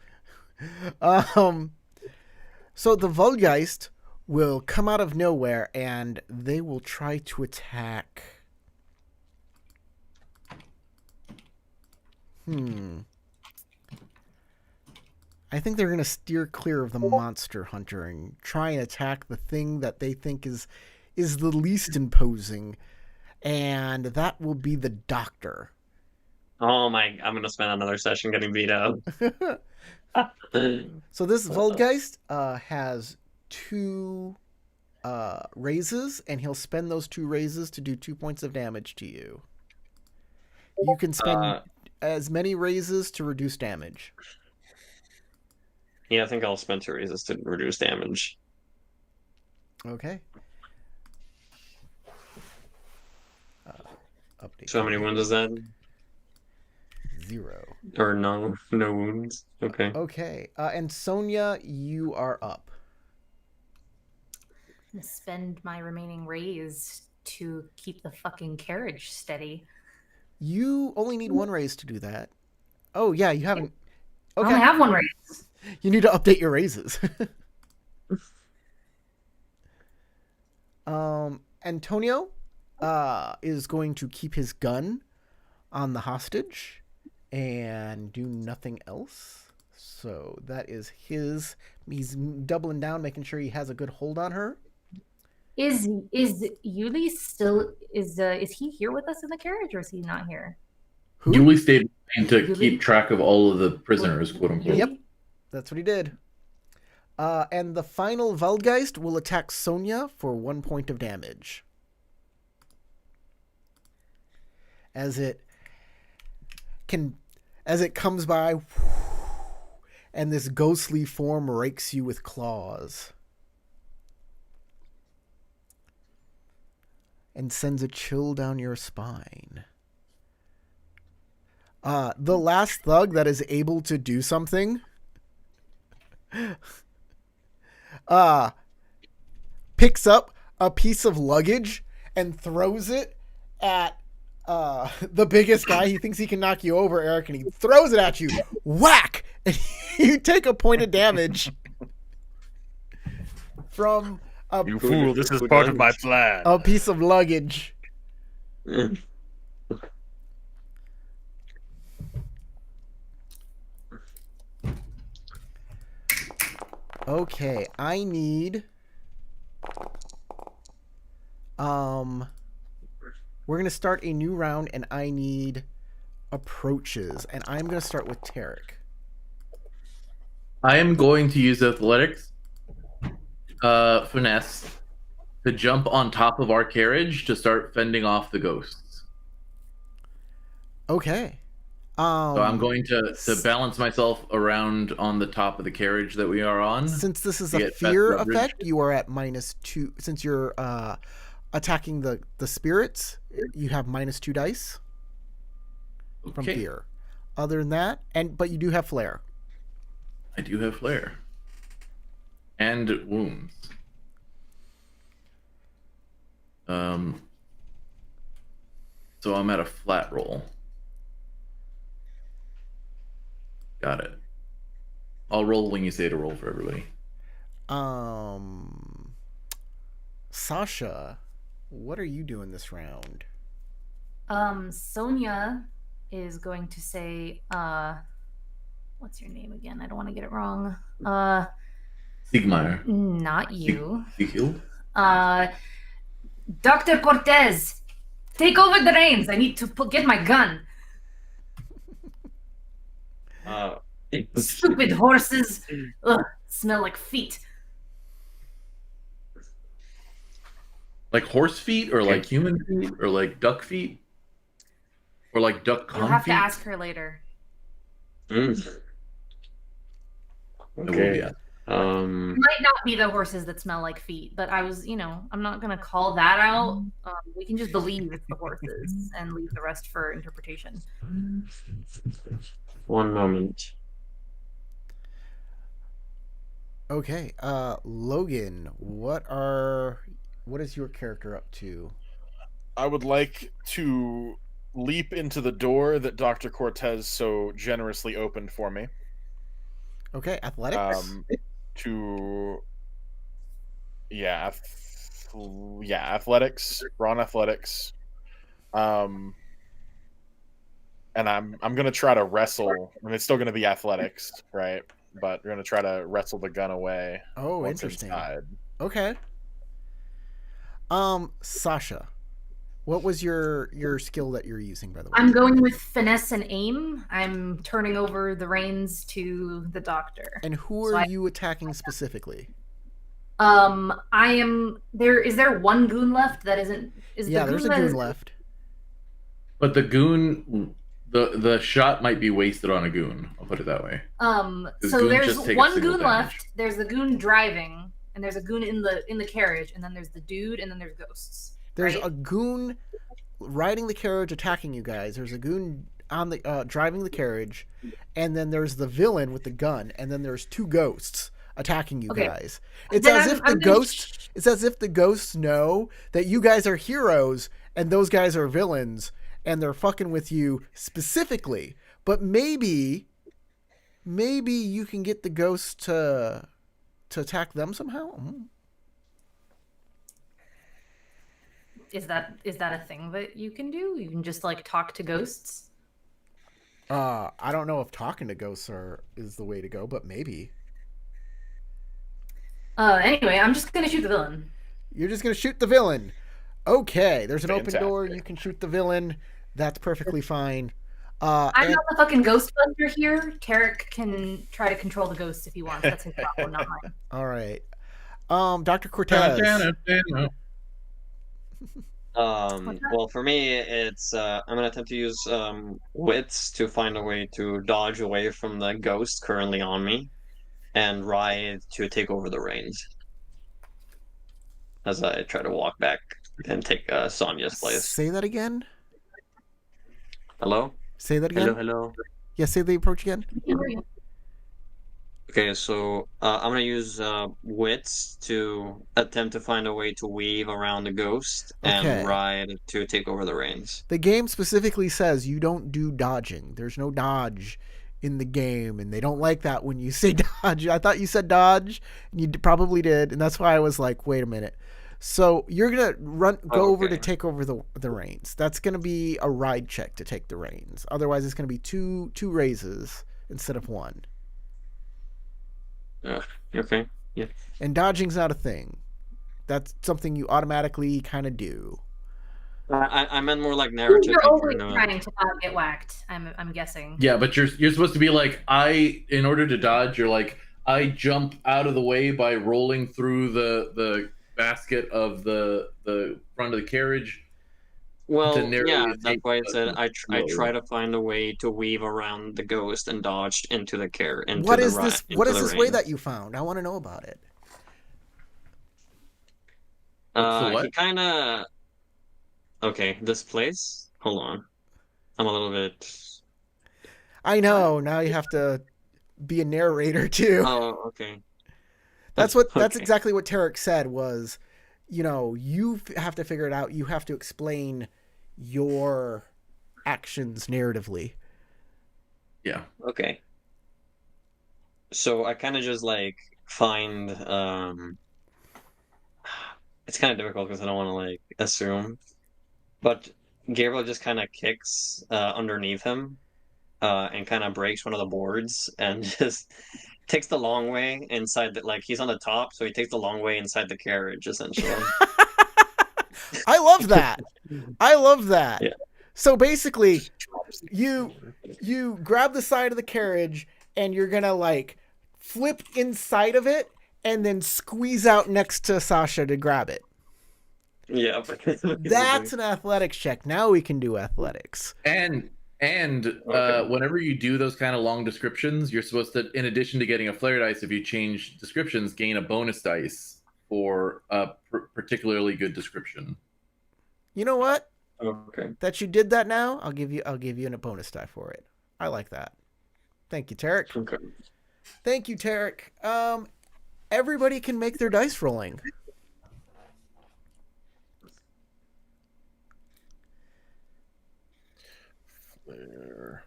So the Voldgeist will come out of nowhere and they will try to attack. I think they're going to steer clear of the monster hunter and try and attack the thing that they think is the least imposing, and that will be the doctor. Oh my! I'm gonna spend another session getting beat up. So this Voldgeist has 2 raises, and he'll spend those 2 raises to do 2 points of damage to you. You can spend as many raises to reduce damage. Yeah, I think I'll spend 2 raises to reduce damage. Okay. Update. So how many wounds is that? 0. Or no wounds. Okay. Okay. And Sonia, you are up. I'm gonna spend my remaining raise to keep the fucking carriage steady. You only need 1 raise to do that. Oh yeah, you haven't. Okay. I only have 1 raise. You need to update your raises. Antonio is going to keep his gun on the hostage and do nothing else. So that is his. He's doubling down, making sure he has a good hold on her. Is Yuli still is he here with us in the carriage, or is he not here? Who? Yuli stayed behind to Yuli? keep track of all of the prisoners, quote unquote. Yep, that's what he did. And the final Voldgeist will attack Sonia for 1 point of damage. As it comes by, and this ghostly form rakes you with claws. And sends a chill down your spine. The last thug that is able to do something picks up a piece of luggage and throws it at the biggest guy. He thinks he can knock you over, Eric, and he throws it at you. Whack! And you take a point of damage from You fool, this is part of my plan. a piece of luggage. Okay, I need we're going to start a new round and I need approaches, and I'm going to start with Tarek. I am going to use athletics, finesse, to jump on top of our carriage to start fending off the ghosts. Okay. So I'm going to balance myself around on the top of the carriage that we are on. Since this is to a get fear best leverage. effect, you are at -2. Since you're attacking the spirits, you have -2 dice from Okay. fear. Other than that, but you do have flair. I do have flair. And wounds. So I'm at a flat roll. Got it. I'll roll when you say to roll for everybody. Sasha, what are you doing this round? Sonia is going to say, what's your name again? I don't want to get it wrong. Siegmeyer. Not you. Sieghild? Dr. Cortez, take over the reins. I need to get my gun. Stupid horses. Ugh, smell like feet. Like horse feet, or like human feet, or like duck feet, or like duck You'll con have feet? to ask her later. I will be Okay. at. Might not be the horses that smell like feet, but I was, I'm not gonna call that out. We can just believe it's the horses and leave the rest for interpretation. One moment. Okay, Logan, what is your character up to? I would like to leap into the door that Dr. Cortez so generously opened for me. Okay, athletics. Athletics, brawn athletics. And I'm gonna try to wrestle. I mean, it's still gonna be athletics, right? But we're gonna try to wrestle the gun away. Oh, interesting. Inside. Okay. Sasha, what was your skill that you're using, by the way? I'm going with finesse and aim. I'm turning over the reins to the doctor. And who are you attacking specifically? I am there. Is there one goon left that isn't? There's a goon left. But the goon, the shot might be wasted on a goon. I'll put it that way. So there's one goon left. There's the goon driving, and there's a goon in the carriage, and then there's the dude, and then there's ghosts. There's a goon riding the carriage attacking you guys. There's a goon on the driving the carriage, and then there's the villain with the gun, and then there's two ghosts attacking you guys. It's as if the ghosts know that you guys are heroes and those guys are villains, and they're fucking with you specifically. But maybe you can get the ghosts to attack them somehow. Is that a thing that you can do? You can just like talk to ghosts? I don't know if talking to ghosts is the way to go, but maybe. Anyway, I'm just gonna shoot the villain. You're just gonna shoot the villain. Okay, there's an open door. You can shoot the villain. That's perfectly fine. I'm not the fucking Ghostbuster here. Tarek can try to control the ghosts if he wants. That's his problem, not mine. All right. Dr. Cortez. Well, for me, it's I'm gonna attempt to use wits to find a way to dodge away from the ghost currently on me, and ride to take over the reins as I try to walk back and take Sonya's place. Say that again. Hello? Say that again. Hello. Yeah, say the approach again. Okay, so I'm gonna use wits to attempt to find a way to weave around the ghost and ride to take over the reins. The game specifically says you don't do dodging. There's no dodge in the game, and they don't like that when you say dodge. I thought you said dodge, and you probably did, and that's why I was like, wait a minute. So you're gonna go over to take over the reins. That's gonna be a ride check to take the reins. Otherwise, it's gonna be two raises instead of one. Okay. Yeah. And dodging's not a thing. That's something you automatically kind of do. I meant more like narrative. You're always trying to not get whacked. I'm guessing. Yeah, but you're supposed to be like, in order to dodge, you're like, I jump out of the way by rolling through the basket of the front of the carriage. Well, yeah, that's why it said I try to find a way to weave around the ghost and dodge into the carriage. What is this? What is this way that you found? I want to know about it. He kind of. Okay, this place. Hold on, I'm a little bit. I know. Now you have to be a narrator too. Oh, okay. That's exactly what Tarek said was, you have to figure it out. You have to explain your actions narratively. Yeah. Okay. So I kind of just like find it's kind of difficult because I don't want to like assume, but Gabriel just kind of kicks underneath him and kind of breaks one of the boards and just takes the long way inside he's on the top, so he takes the long way inside the carriage essentially. I love that. Yeah. So basically you grab the side of the carriage and you're gonna like flip inside of it and then squeeze out next to Sasha to grab it. Yeah. That's an athletics check. Now we can do athletics. And And whenever you do those kind of long descriptions, you're supposed to, in addition to getting a flare dice, if you change descriptions, gain a bonus dice for a particularly good description. You know what? Okay. That you did that now, I'll give you a bonus die for it. I like that. Thank you, Tarek. Okay. Thank you, Tarek. Everybody can make their dice rolling. There.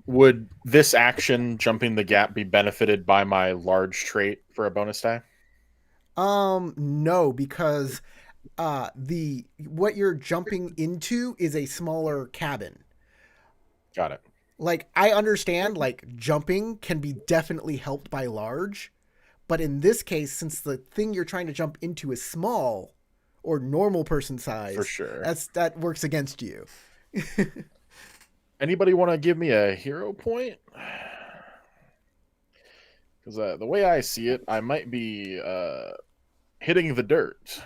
Would this action, jumping the gap, be benefited by my large trait for a bonus die? No, because what you're jumping into is a smaller cabin. Got it. Like, I understand, like, jumping can be definitely helped by large, but in this case, since the thing you're trying to jump into is small or normal person size, For sure. that works against you. Anybody want to give me a hero point? Because the way I see it, I might be hitting the dirt.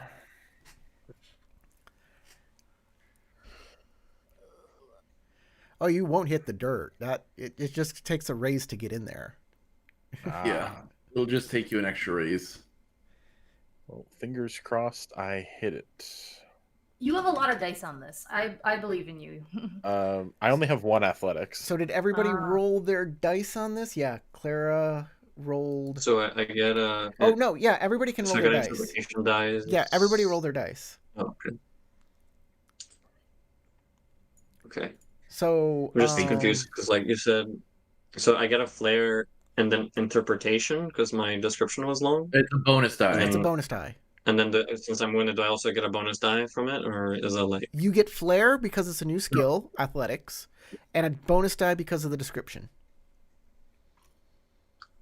Oh, you won't hit the dirt. It just takes a raise to get in there. Yeah, it'll just take you an extra raise. Well, fingers crossed I hit it. You have a lot of dice on this. I believe in you. I only have 1 athletics. So did everybody roll their dice on this? Yeah, Clara rolled. So I get a. Oh no, yeah, everybody can roll I their got dice. interpretation dice. Yeah, everybody roll their dice. Oh, okay. Okay. So I'm just confused because, like you said, so I get a flare and then interpretation because my description was long. It's a bonus die. It's a bonus die. And then since I'm wounded, do I also get a bonus die from it, or is it like you get flair because it's a new skill, athletics, and a bonus die because of the description.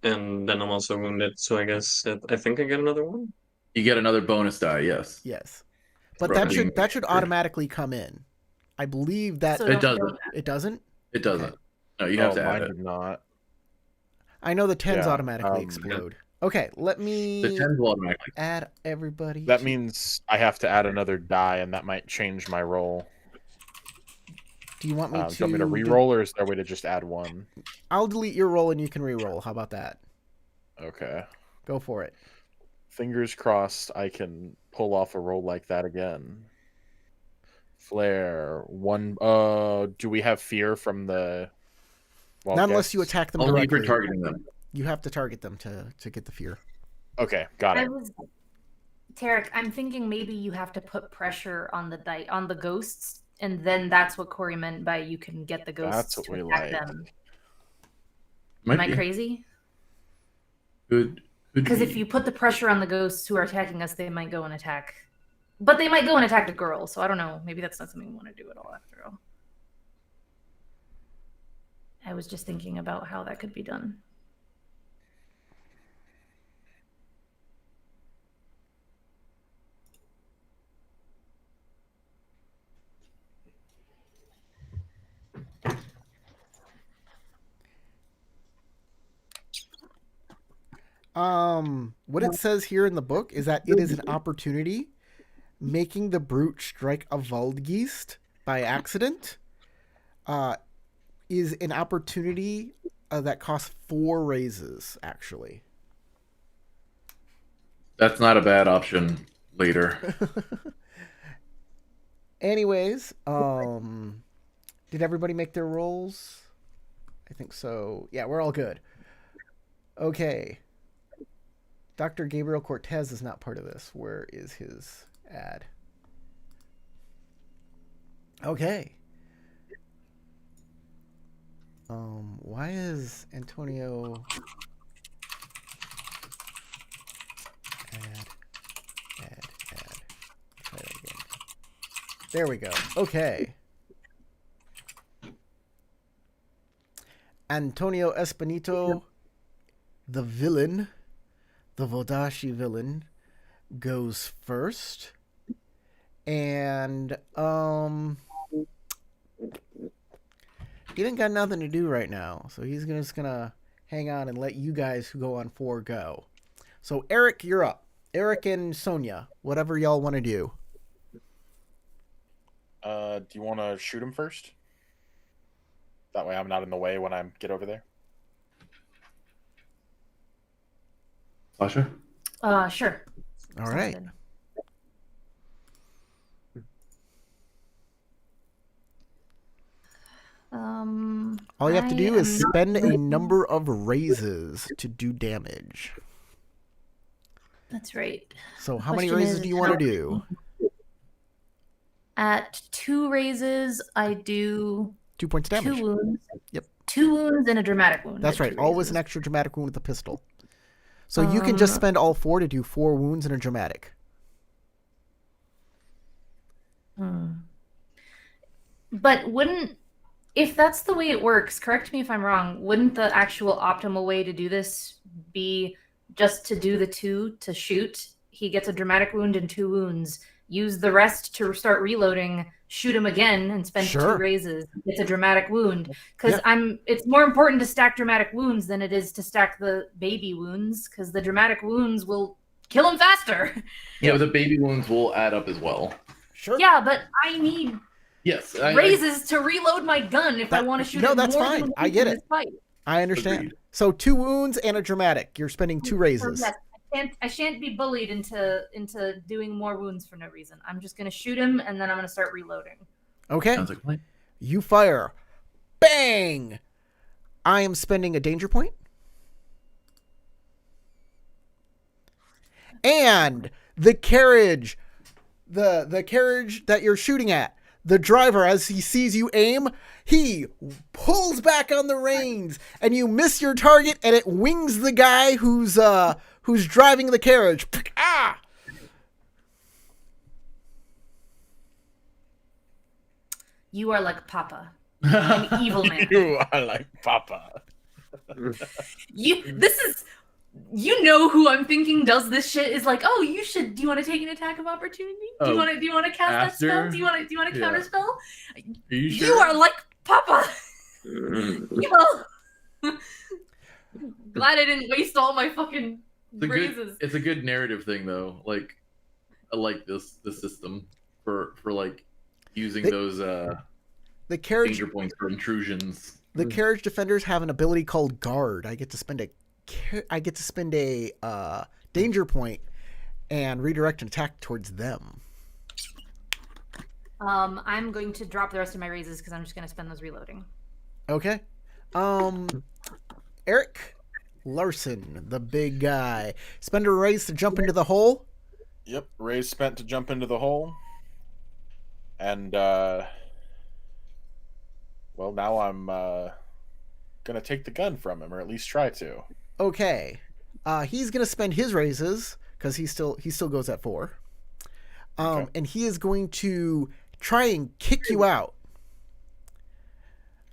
And then I'm also wounded, so I guess I think I get another one. You get another bonus die, yes. Yes, but that should automatically come in. I believe that So It doesn't. it doesn't. It doesn't. Okay. No, you have to add mine it. did not. I know the 10s Yeah, automatically explode. Okay, let me The 10s will automatically. add everybody. That means I have to add another die, and that might change my roll. Do you want me Do you want me to re-roll, or is there a way to just add 1? I'll delete your roll and you can re-roll. How about that? Okay. Go for it. Fingers crossed I can pull off a roll like that again. Flare. 1. Do we have fear from the... Not unless you attack them Only directly. if you're targeting them. You have to target them to get the fear. Okay, got it. Tarek, I'm thinking maybe you have to put pressure on the ghosts, and then that's what Corey meant by you can get the ghosts That's what to we attack like. them. Might Am I be. crazy? Could Because be. if you put the pressure on the ghosts who are attacking us, they might go and attack. But they might go and attack the girl, so I don't know. Maybe that's not something we want to do at all after all. I was just thinking about how that could be done. What it says here in the book is that it is an opportunity. Making the brute strike a Waldgeist by accident is an opportunity that costs 4 raises, actually. That's not a bad option later. Anyways, did everybody make their rolls? I think so. Yeah, we're all good. Okay. Dr. Gabriel Cortez is not part of this. Where is his ad? Okay. Why is Antonio add? Try that again. There we go. Okay. Antonio Espinito, the villain, the Vodashi villain, goes first. And he didn't got nothing to do right now, so he's just gonna hang on and let you guys who go on 4 go. So Eric, you're up. Eric and Sonia, whatever y'all want to do. Do you want to shoot him first? That way I'm not in the way when I get over there. Sasha? Sure. All Sounds right. good. All you have to do is I am spend a not- number of raises to do damage. That's right. So how many Question raises is, do you want to how- do? At 2 raises, I do 2 points damage. 2 wounds. Yep. 2 wounds and a dramatic wound. That's at right. 2 Always an raises. extra dramatic wound with a pistol. So you can just spend all 4 to do 4 wounds and a dramatic. But if that's the way it works, correct me if I'm wrong, wouldn't the actual optimal way to do this be just to do the 2 to shoot? He gets a dramatic wound and 2 wounds. Use the rest to start reloading, shoot him again, and spend Sure. 2 raises. It's a dramatic wound. Because Yeah. it's more important to stack dramatic wounds than it is to stack the baby wounds, because the dramatic wounds will kill him faster. Yeah, but the baby wounds will add up as well. Sure. Yeah, but I need Yes. raises to reload my gun if I want to shoot no, him that's more fine. than I get in it. this fight. I understand. Agreed. So 2 wounds and a dramatic. You're spending 2 raises. Yes, I shan't be bullied into doing more wounds for no reason. I'm just gonna shoot him and then I'm gonna start reloading. Okay. Sounds like a plan. You fire. Bang! I am spending a danger point. And the carriage, the carriage that you're shooting at, the driver, as he sees you aim, he pulls back on the reins, and you miss your target, and it wings the guy who's driving the carriage. Ah! You are like Papa, an evil man. You are like Papa. You know who I'm thinking does this shit is like, oh, do you want to take an attack of opportunity? Do you Oh, want to cast that spell? after? Do you want to Yeah. counter spell? Are you sure? You are like Papa. Yo. Glad I didn't waste all my fucking raises. It's a good narrative thing though. Like I like this system for like using those The carriage danger points for intrusions. The carriage defenders have an ability called guard. I get to spend a danger point and redirect an attack towards them. I'm going to drop the rest of my raises because I'm just going to spend those reloading. Okay. Eric Larson, the big guy. Spend a raise to jump into the hole. Yep, raise spent to jump into the hole. And, well, now I'm gonna take the gun from him, or at least try to. Okay. He's gonna spend his raises because he still goes at 4. Okay. And he is going to try and kick you out.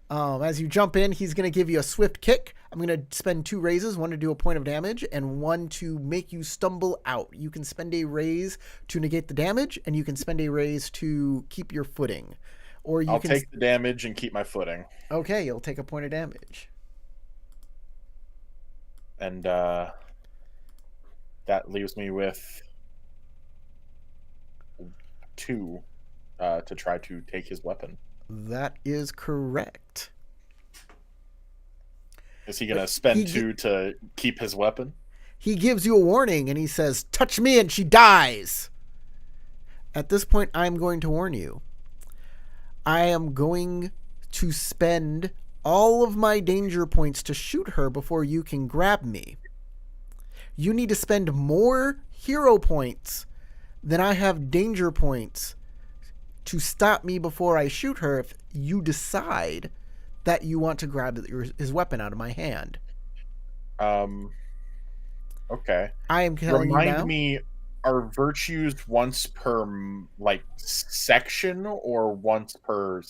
As you jump in, he's going to give you a swift kick. I'm going to spend 2 raises, 1 to do a point of damage and 1 to make you stumble out. You can spend a raise to negate the damage, and you can spend a raise to keep your footing. Or you I'll can take the damage and keep my footing. Okay, you'll take a point of damage. And that leaves me with 2 to try to take his weapon. That is correct. Is he going to spend 2 to keep his weapon? He gives you a warning and he says, "Touch me and she dies." At this point, I'm going to warn you. I am going to spend all of my danger points to shoot her before you can grab me. You need to spend more hero points than I have danger points to stop me before I shoot her if you decide that you want to grab his weapon out of my hand. Okay. I am telling you now. Remind me, are virtues once per section or once per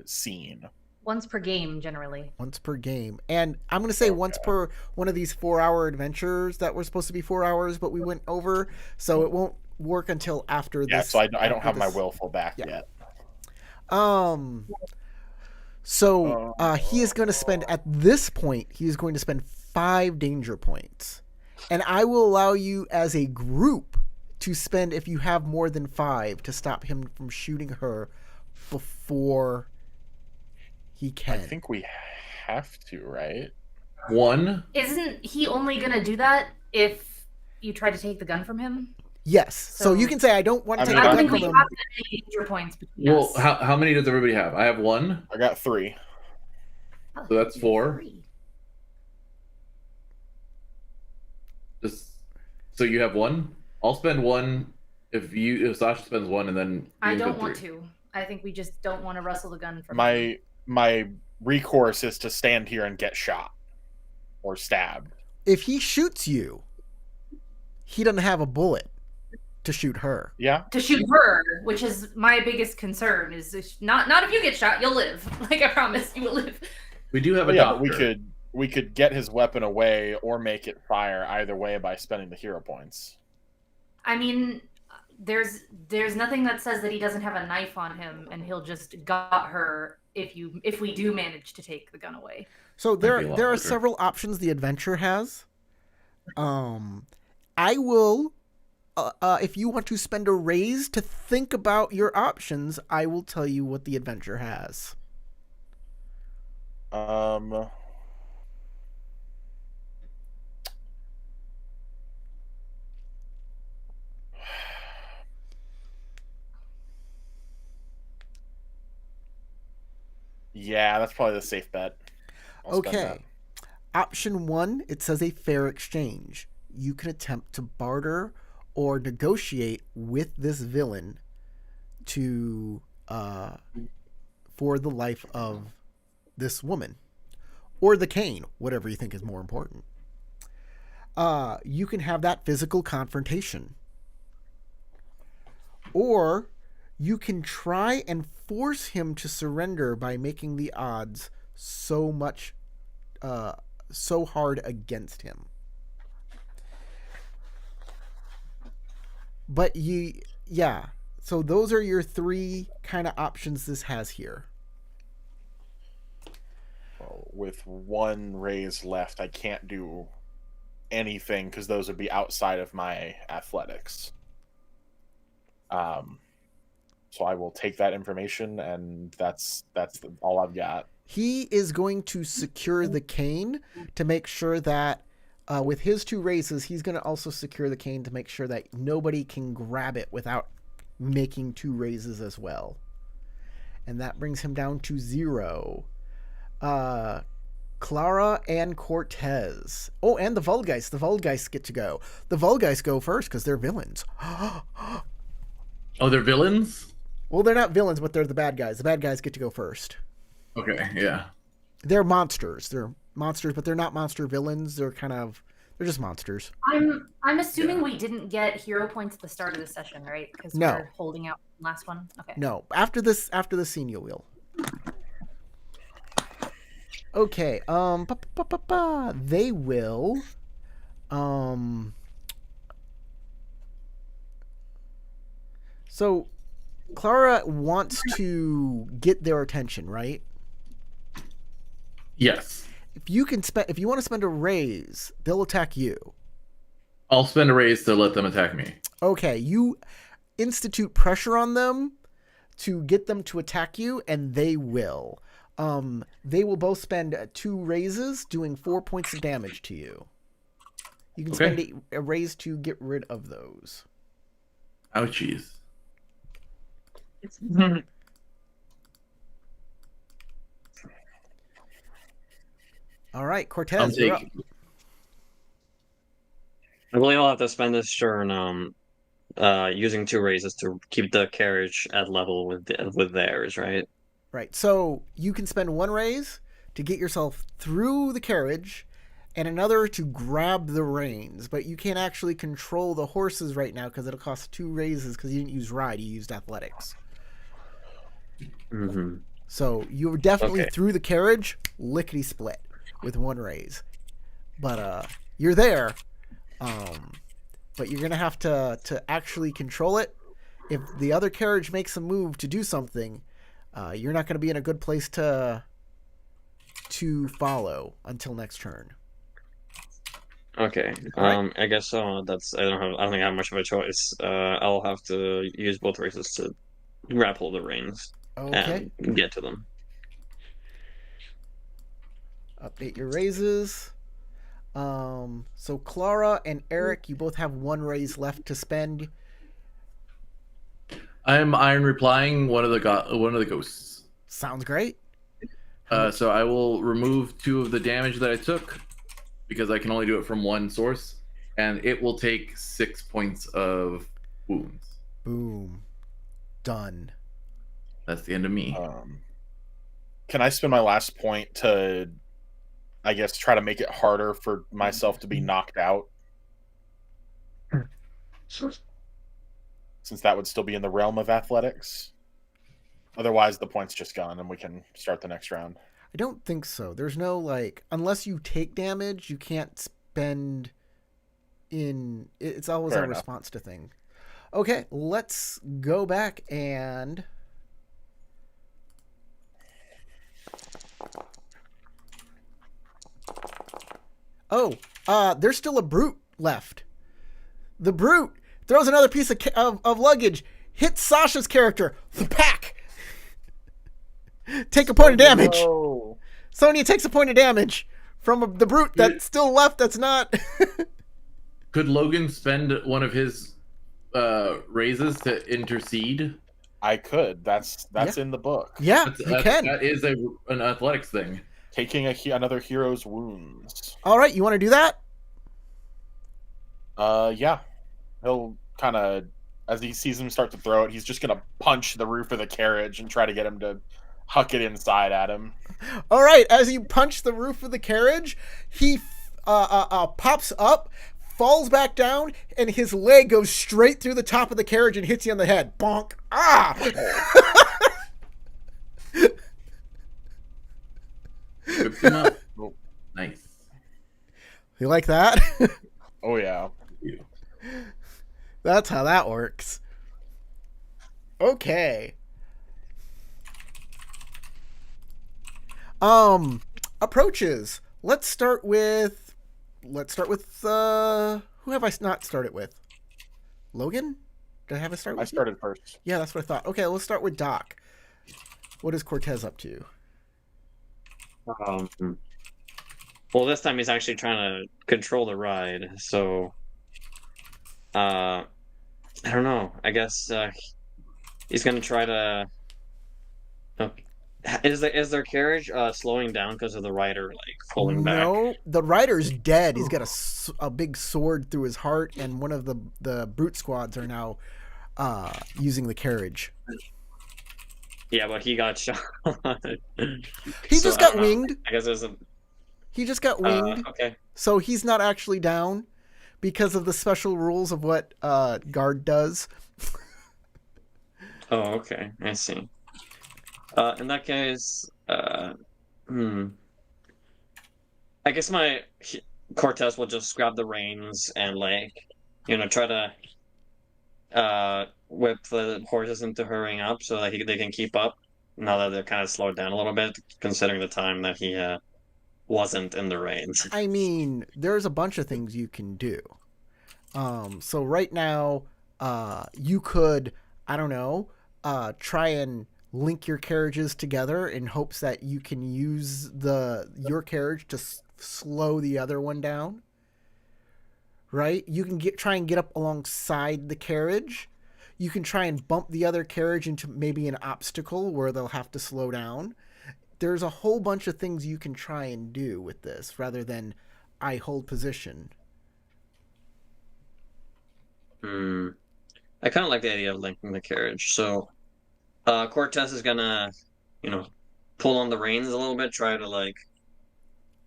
scene? Once per game, generally. Once per game. And I'm going to say once per one of these 4-hour adventures that were supposed to be 4 hours, but we went over, so it won't work until after this. Yeah, so I don't have my willful back yet. So he is going to spend, at this point, he is going to spend 5 danger points. And I will allow you as a group to spend, if you have more than 5, to stop him from shooting her before He can. I think we have to, right? One. Isn't he only gonna do that if you try to take the gun from him? Yes. So you can say, I don't want to take I the don't gun think from we him. have any danger points between Well, us. how many does everybody have? I have one. I got 3. So that's 4. 3. Just so you have one. I'll spend one if Sasha spends one, and then I you don't spend want 3. to. I think we just don't want to wrestle the gun from him. My recourse is to stand here and get shot or stabbed. If he shoots you, he doesn't have a bullet to shoot her. Yeah. To shoot her, which is my biggest concern, is not if you get shot, you'll live. Like, I promise, you will live. We do have a Yeah, doctor. but we could get his weapon away or make it fire either way by spending the hero points. I mean, there's nothing that says that he doesn't have a knife on him and he'll just gut her if we do manage to take the gun away. So there Might be a lot are harder. several options the adventure has. I will, if you want to spend a raise to think about your options, I will tell you what the adventure has. Yeah, that's probably the safe bet. I'll spend Okay. that. Option 1, it says a fair exchange. You can attempt to barter or negotiate with this villain to for the life of this woman, or the cane, whatever you think is more important. You can have that physical confrontation, or you can try and force him to surrender by making the odds so hard against him. But so those are your 3 kind of options this has here. Well, with 1 raise left, I can't do anything because those would be outside of my athletics. So I will take that information, and that's all I've got. He is going to secure the cane to make sure that with his 2 raises, he's going to also secure the cane to make sure that nobody can grab it without making 2 raises as well. And that brings him down to 0. Clara and Cortez. Oh, and the Volgeist. The Volgeist get to go. The Volgeist go first because they're villains. Oh, they're villains? Well, they're not villains, but they're the bad guys. The bad guys get to go first. Okay, yeah. They're monsters. They're monsters, but they're not monster villains. They're just monsters. I'm assuming we didn't get hero points at the start of the session, right? Because No. we're holding out the last one. Okay. No, after this scene you will. Okay, they will so Clara wants to get their attention, right? Yes. If you want to spend a raise, they'll attack you. I'll spend a raise to let them attack me. Okay, you institute pressure on them to get them to attack you, and they will. They will both spend 2 raises, doing 4 points of damage to you. You can spend a raise to get rid of those. Ouchies. All right, Cortez, you're up. I believe I'll have to spend this turn using 2 raises to keep the carriage at level with theirs, right? Right. So you can spend 1 raise to get yourself through the carriage and another to grab the reins, but you can't actually control the horses right now because it'll cost 2 raises because you didn't use ride, you used athletics. Mm-hmm. So you were definitely through the carriage, lickety split with 1 raise. But you're there. But you're gonna have to actually control it. If the other carriage makes a move to do something, you're not gonna be in a good place to follow until next turn. Okay. Right. I guess that's I don't think I have much of a choice. I'll have to use both races to grapple the reins Okay. and get to them. Update your raises. So Clara and Eric, you both have one raise left to spend. I am Iron replying one of the ghosts. Sounds great. So I will remove 2 of the damage that I took because I can only do it from one source, and it will take 6 points of wounds. Boom. Done. That's the end of me. Can I spend my last point to, I guess, try to make it harder for myself to be knocked out? Since that would still be in the realm of athletics. Otherwise, the point's just gone and we can start the next round. I don't think so. There's no, like, unless you take damage, you can't spend in... It's always Fair a enough. response to thing. Okay, let's go back and... Oh, there's still a brute left. The brute throws another piece of luggage, hits Sasha's character. The pack. Take a point of damage. No. Sonya takes a point of damage from the brute that's still left. That's not. Could Logan spend one of his raises to intercede? I could. That's in the book. Yeah, you can. That is an athletics thing. Taking another hero's wounds. All right, you want to do that? Yeah. He'll kind of, as he sees him start to throw it, he's just gonna punch the roof of the carriage and try to get him to huck it inside at him. All right, as you punch the roof of the carriage, he pops up, falls back down, and his leg goes straight through the top of the carriage and hits you on the head. Bonk. Ah! Ripped him up. Oh, nice. You like that? Oh yeah. That's how that works. Okay. Approaches. Let's start with who have I not started with? Logan? Did I have a start with? I started first. Yeah, that's what I thought. Okay, let's start with Doc. What is Cortez up to? Well, this time he's actually trying to control the ride, so I don't know. I guess he's gonna try to. Okay. Is their carriage slowing down because of the rider like pulling back? No, the rider's dead. He's got a big sword through his heart, and one of the brute squads are now using the carriage. Yeah, but he got shot. He just got winged. I guess there's a. He just got winged. Okay. So he's not actually down because of the special rules of what guard does. Oh, okay. I see. In that case, I guess Cortez will just grab the reins and try to whip the horses into hurrying up so that they can keep up. Now that they're kind of slowed down a little bit, considering the time that he wasn't in the reins. I mean, there's a bunch of things you can do. So right now, you could, I don't know, try and link your carriages together in hopes that you can use your carriage to slow the other one down. Right? You can try and get up alongside the carriage. You can try and bump the other carriage into maybe an obstacle where they'll have to slow down. There's a whole bunch of things you can try and do with this rather than I hold position. I kind of like the idea of linking the carriage. So Cortez is gonna, pull on the reins a little bit, try to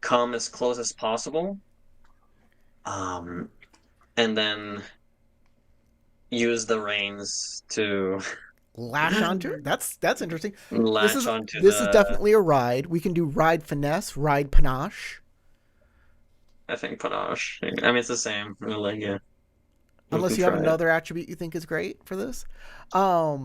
come as close as possible, and then use the reins to lash onto. That's interesting. Latch this is definitely a ride. We can do ride finesse, ride panache. I think panache. I mean, it's the same. Yeah. Unless you have another attribute you think is great for this. I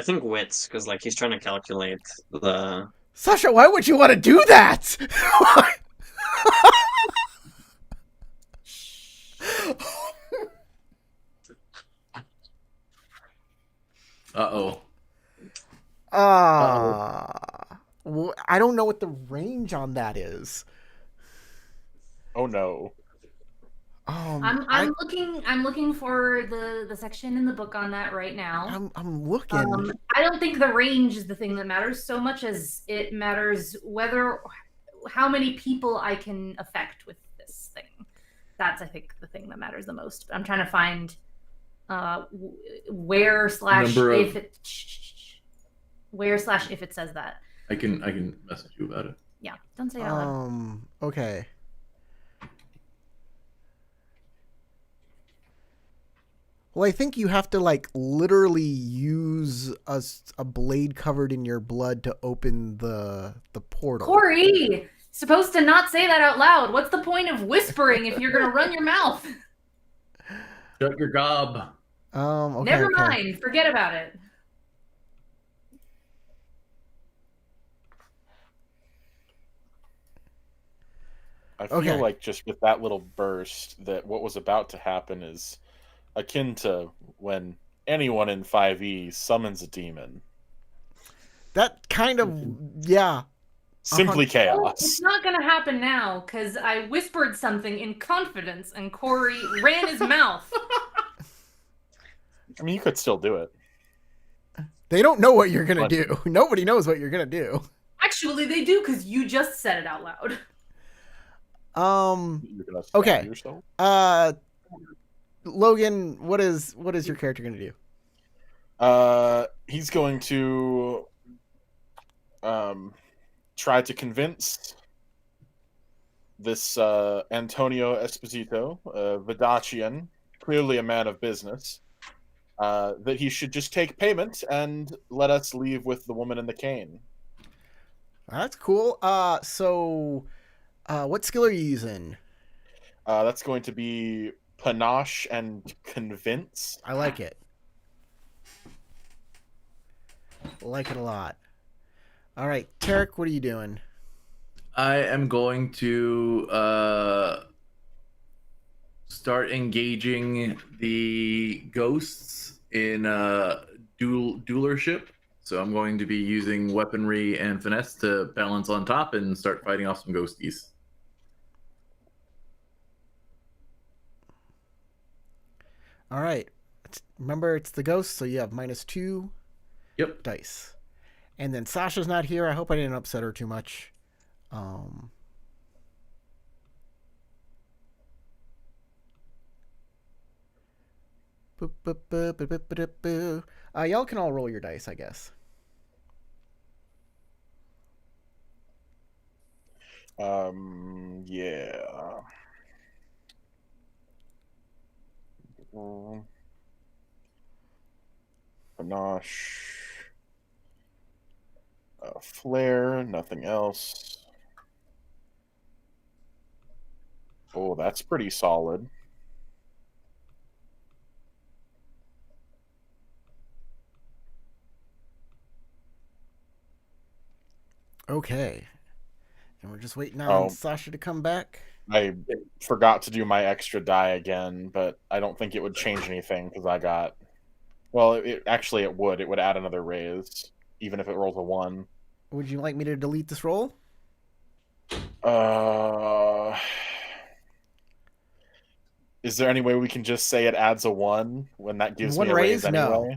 think wits, because he's trying to calculate the. Sasha, why would you want to do that? Uh-oh. Well, I don't know what the range on that is. Oh no. I'm looking for the section in the book on that right now. I'm looking. I don't think the range is the thing that matters so much as it matters how many people I can affect with this thing. That's, I think, the thing that matters the most. But I'm trying to find where slash if it says that. I can message you about it. Yeah, don't say it out loud. Okay. Well, I think you have to like literally use a blade covered in your blood to open the portal. Corey, supposed to not say that out loud. What's the point of whispering if you're gonna run your mouth? Shut your gob. Okay. Never mind. Forget about it. I feel like just with that little burst that what was about to happen is akin to when anyone in 5e summons a demon. That kind of, yeah. Simply chaos. Well, it's not going to happen now because I whispered something in confidence and Corey ran his mouth. I mean, you could still do it. They don't know what you're going to do. Nobody knows what you're going to do. Actually, they do because you just said it out loud. Okay. Logan, what is your character going to do? He's going to try to convince this Antonio Esposito, Vidacian, clearly a man of business, that he should just take payment and let us leave with the woman in the cane. That's cool. So what skill are you using? That's going to be Panache and Convince. I like it. Like it a lot. All right, Tarek, what are you doing? I am going to start engaging the ghosts in duelership. So I'm going to be using weaponry and finesse to balance on top and start fighting off some ghosties. All right. Remember, it's the ghost, so you have -2 dice. And then Sasha's not here. I hope I didn't upset her too much. Y'all can all roll your dice, I guess. Yeah. Panache. Flare, nothing else. Oh, that's pretty solid. Okay. And we're just waiting on Sasha to come back. I forgot to do my extra die again, but I don't think it would change anything because I got... Well, actually it would. It would add another raise, even if it rolls a 1. Would you like me to delete this roll? Is there any way we can just say it adds a 1 when that gives me a raise anyway? No.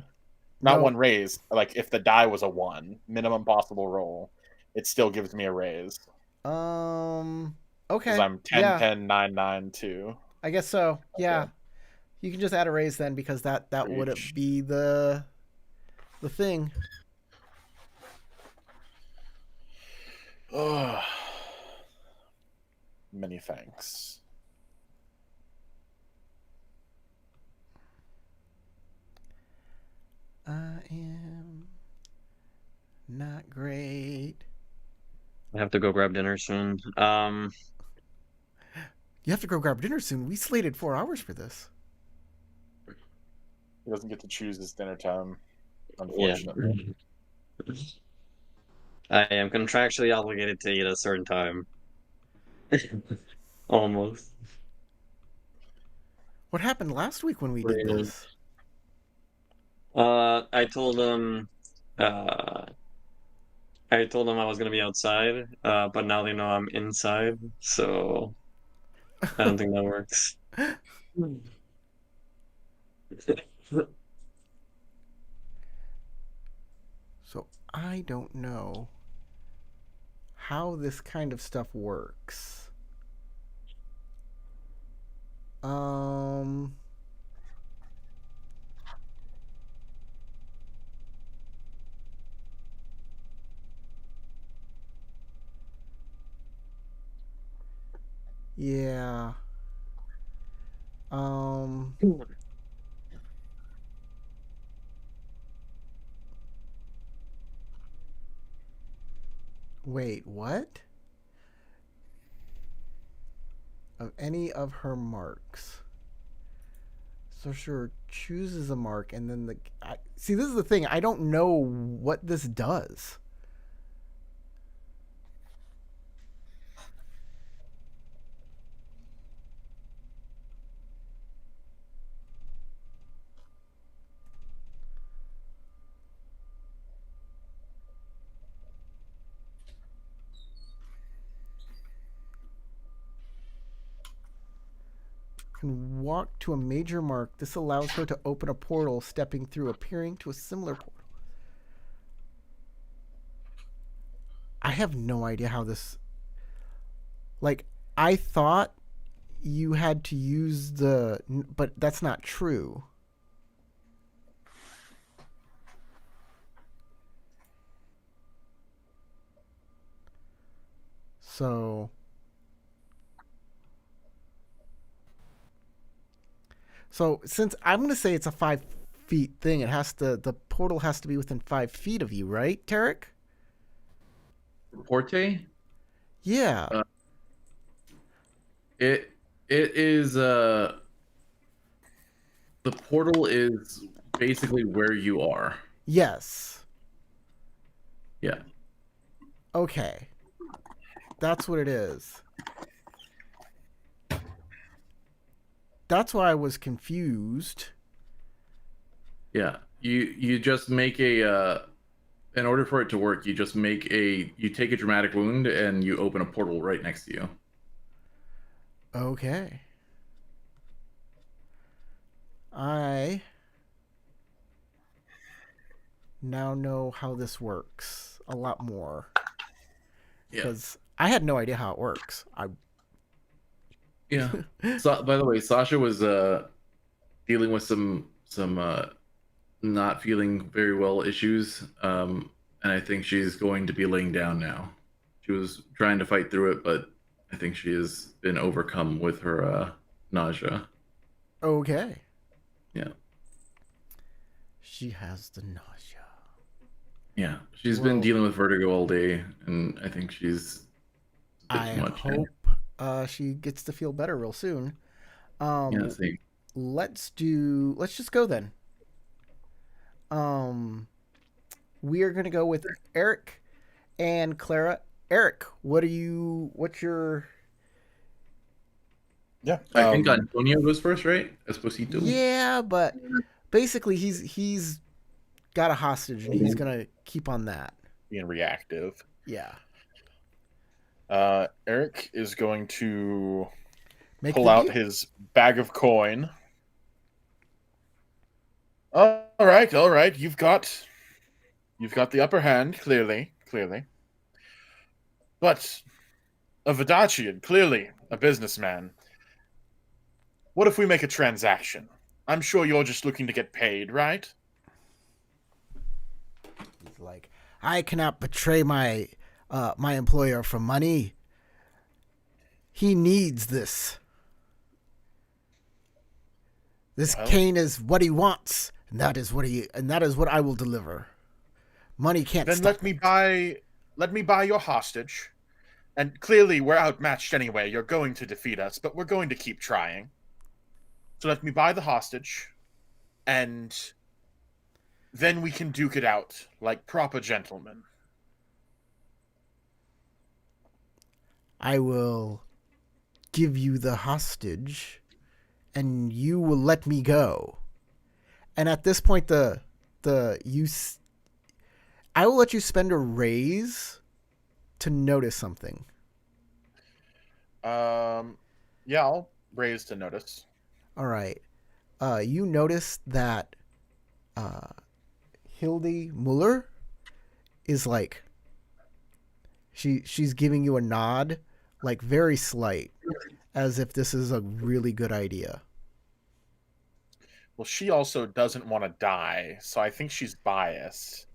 Not 1 raise. Like, if the die was a 1, minimum possible roll, it still gives me a raise. Okay. Because I'm 10, 10, 9, 9, 2. I guess so. Yeah. Okay. You can just add a raise then, because that would be the thing. Oh, many thanks. I am not great. I have to go grab dinner soon. You have to go grab dinner soon. We slated 4 hours for this. He doesn't get to choose his dinner time, unfortunately. Yeah. I am contractually obligated to eat at a certain time. Almost. What happened last week when we did this? I told him I told them I was gonna be outside, but now they know I'm inside, so I don't think that works. So I don't know how this kind of stuff works. Um. Yeah. Um. Wait, what? Of any of her marks. Sorcerer chooses a mark, and then see. This is the thing. I don't know what this does. Can walk to a major mark. This allows her to open a portal, stepping through, appearing to a similar portal. I have no idea how this. Like, I thought you had to use but that's not true. So since I'm gonna say it's a 5 feet thing, the portal has to be within 5 feet of you, right, Tarek? Porte? Yeah. It is the portal is basically where you are. Yes. Yeah. Okay. That's what it is. That's why I was confused. Yeah. You just make a in order for it to work, you just you take a dramatic wound and you open a portal right next to you. Okay. I now know how this works a lot more. Because I had no idea how it works. Yeah. So, by the way, Sasha was dealing with some not feeling very well issues, and I think she's going to be laying down now. She was trying to fight through it, but I think she has been overcome with her nausea. Okay. Yeah. She has the nausea. Yeah, she's been dealing with vertigo all day, and I think she's a bit too much. I hope she gets to feel better real soon. Yeah, same. Let's just go then. We are gonna go with Eric and Clara. Eric, what's your Yeah. I think Antonio goes first, right? Esposito. Yeah, but basically he's got a hostage and he's gonna keep on that. Being reactive. Yeah. Eric is going to pull out his bag of coin. All right. You've got the upper hand, clearly. But a Vidachian, clearly a businessman. What if we make a transaction? I'm sure you're just looking to get paid, right? He's like, I cannot betray my employer for money. He needs this. This cane is what he wants, and that is what I will deliver. Money can't then stop. Let me buy your hostage. And clearly we're outmatched anyway. You're going to defeat us, but we're going to keep trying. So let me buy the hostage, and then we can duke it out like proper gentlemen. I will give you the hostage, and you will let me go. And at this point, I will let you spend a raise to notice something. Yeah, I'll raise to notice. All right. You notice that Hildy Muller is like she's giving you a nod, like very slight, as if this is a really good idea. Well, she also doesn't want to die, so I think she's biased.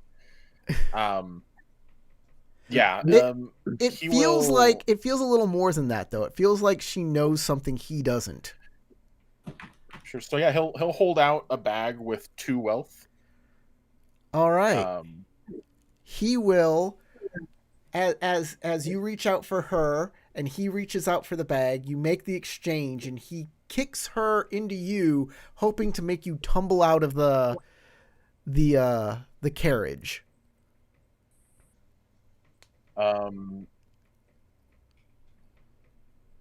Yeah. It feels like it feels a little more than that, though. It feels like she knows something he doesn't. Sure. So yeah, he'll hold out a bag with 2 wealth. All right. He will, as you reach out for her and he reaches out for the bag, you make the exchange, and he kicks her into you, hoping to make you tumble out of the carriage.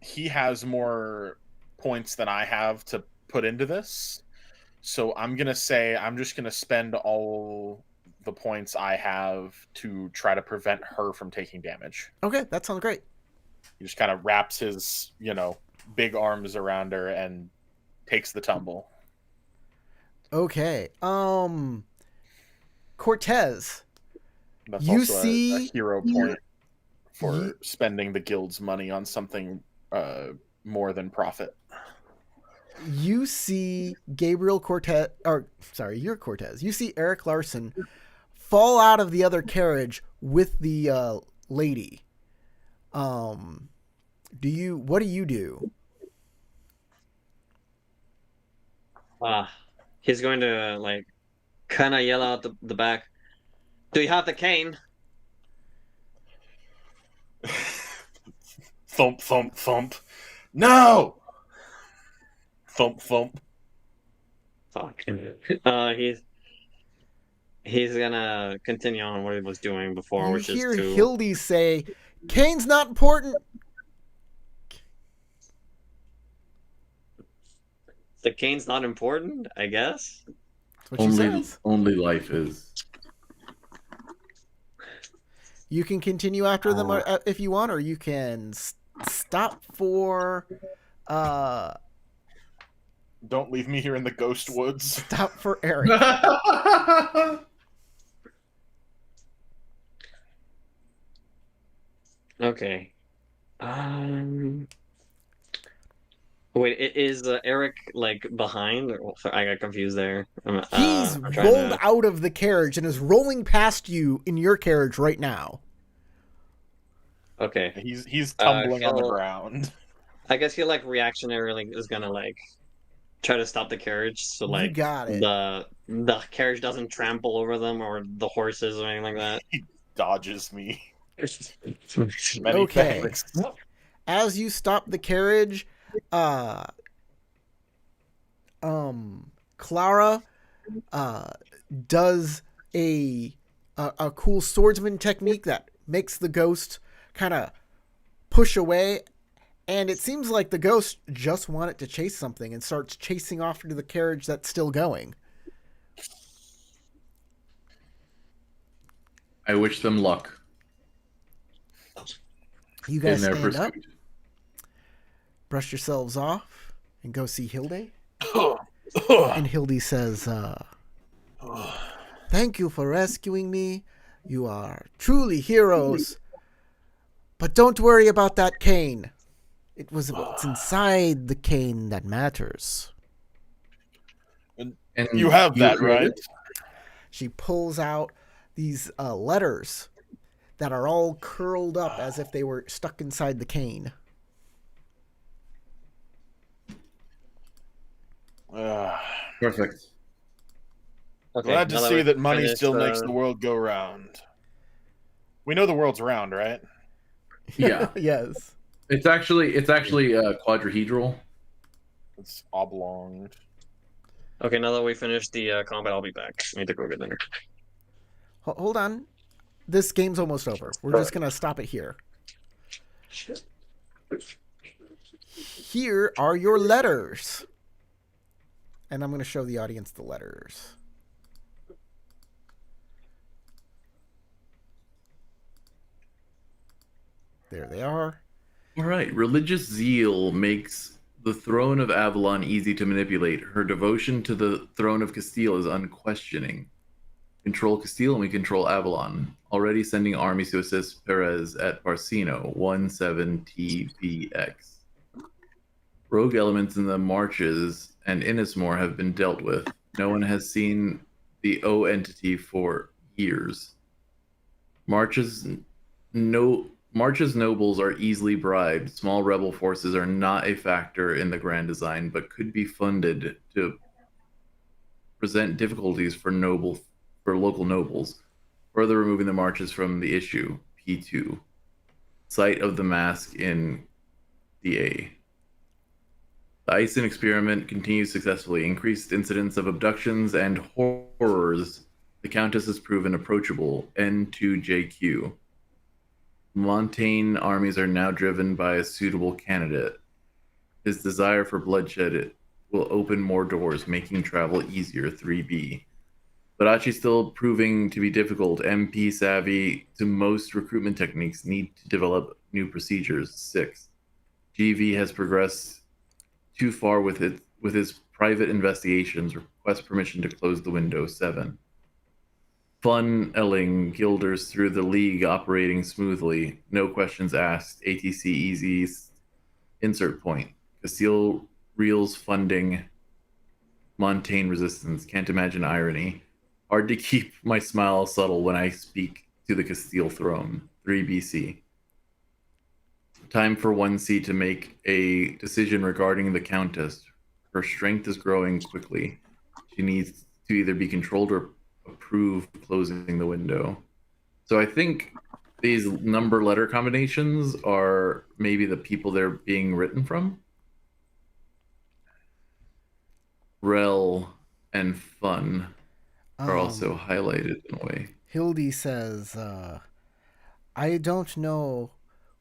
He has more points than I have to put into this, so I'm gonna say I'm just gonna spend all the points I have to try to prevent her from taking damage. Okay, that sounds great. He just kind of wraps his, big arms around her and takes the tumble. Okay. Cortez. That's you also see a hero point for spending the guild's money on something more than profit. You see Gabriel Cortez, or sorry, you're Cortez. You see Eric Larson fall out of the other carriage with the lady. What do you do? He's going to kind of yell out the back. Do you have the cane? Thump, thump, thump. No! Thump, thump. Fuck. He's gonna continue on what he was doing before, You which is hear to... Hildy say, "Cane's not important." The cane's not important, I guess. That's what she says. Only life is. You can continue after them if you want, or you can stop for. Don't leave me here in the ghost woods. Stop for Eric. Okay. Wait, is Eric behind? I got confused there. He's rolled out of the carriage and is rolling past you in your carriage right now. Okay. He's tumbling on the ground. I guess he reactionarily is gonna try to stop the carriage, so you got it. The carriage doesn't trample over them or the horses or anything like that. He dodges me. Okay. Thanks. As you stop the carriage, Clara does a cool swordsman technique that makes the ghost kind of push away, and it seems like the ghost just wanted to chase something and starts chasing off into the carriage that's still going. I wish them luck. You guys stand up, brush yourselves off, and go see Hildy. And Hildy says, "Thank you for rescuing me. You are truly heroes. But don't worry about that cane. It was what's inside the cane that matters." And you have that, right? She pulls out these letters that are all curled up as if they were stuck inside the cane. Perfect. Okay, glad to see that money still makes the world go round. We know the world's round, right? Yeah. Yes. It's actually quadrihedral. It's oblong. Okay, now that we finished the combat, I'll be back. I need to go get dinner. Hold on. This game's almost over. We're just going to stop it here. Here are your letters. And I'm going to show the audience the letters. There they are. All right. Religious zeal makes the throne of Avalon easy to manipulate. Her devotion to the throne of Castile is unquestioning. Control Castile and we control Avalon. Already sending armies to assist Perez at Barcino, 17TPX. Rogue elements in the marches and Innismore have been dealt with. No one has seen the O entity for years. Marches nobles are easily bribed. Small rebel forces are not a factor in the grand design, but could be funded to present difficulties for local nobles, further removing the marches from the issue. P2. Site of the mask in DA. The Ison experiment continues successfully. Increased incidence of abductions and horrors. The Countess has proven approachable. N2JQ. Montaigne armies are now driven by a suitable candidate. His desire for bloodshed will open more doors, making travel easier. 3B. Barachi still proving to be difficult. MP savvy to most recruitment techniques, need to develop new procedures. 6. GV has progressed too far with his private investigations. Request permission to close the window. 7. Funneling guilders through the league operating smoothly. No questions asked. ATC easy insert point. Castile reels funding. Montaigne resistance. Can't imagine irony. Hard to keep my smile subtle when I speak to the Castile throne. 3BC. Time for 1C to make a decision regarding the Countess. Her strength is growing quickly. She needs to either be controlled or approve closing the window. So I think these number letter combinations are maybe the people they're being written from. Rel and Fun are also highlighted in a way. Hildy says, I don't know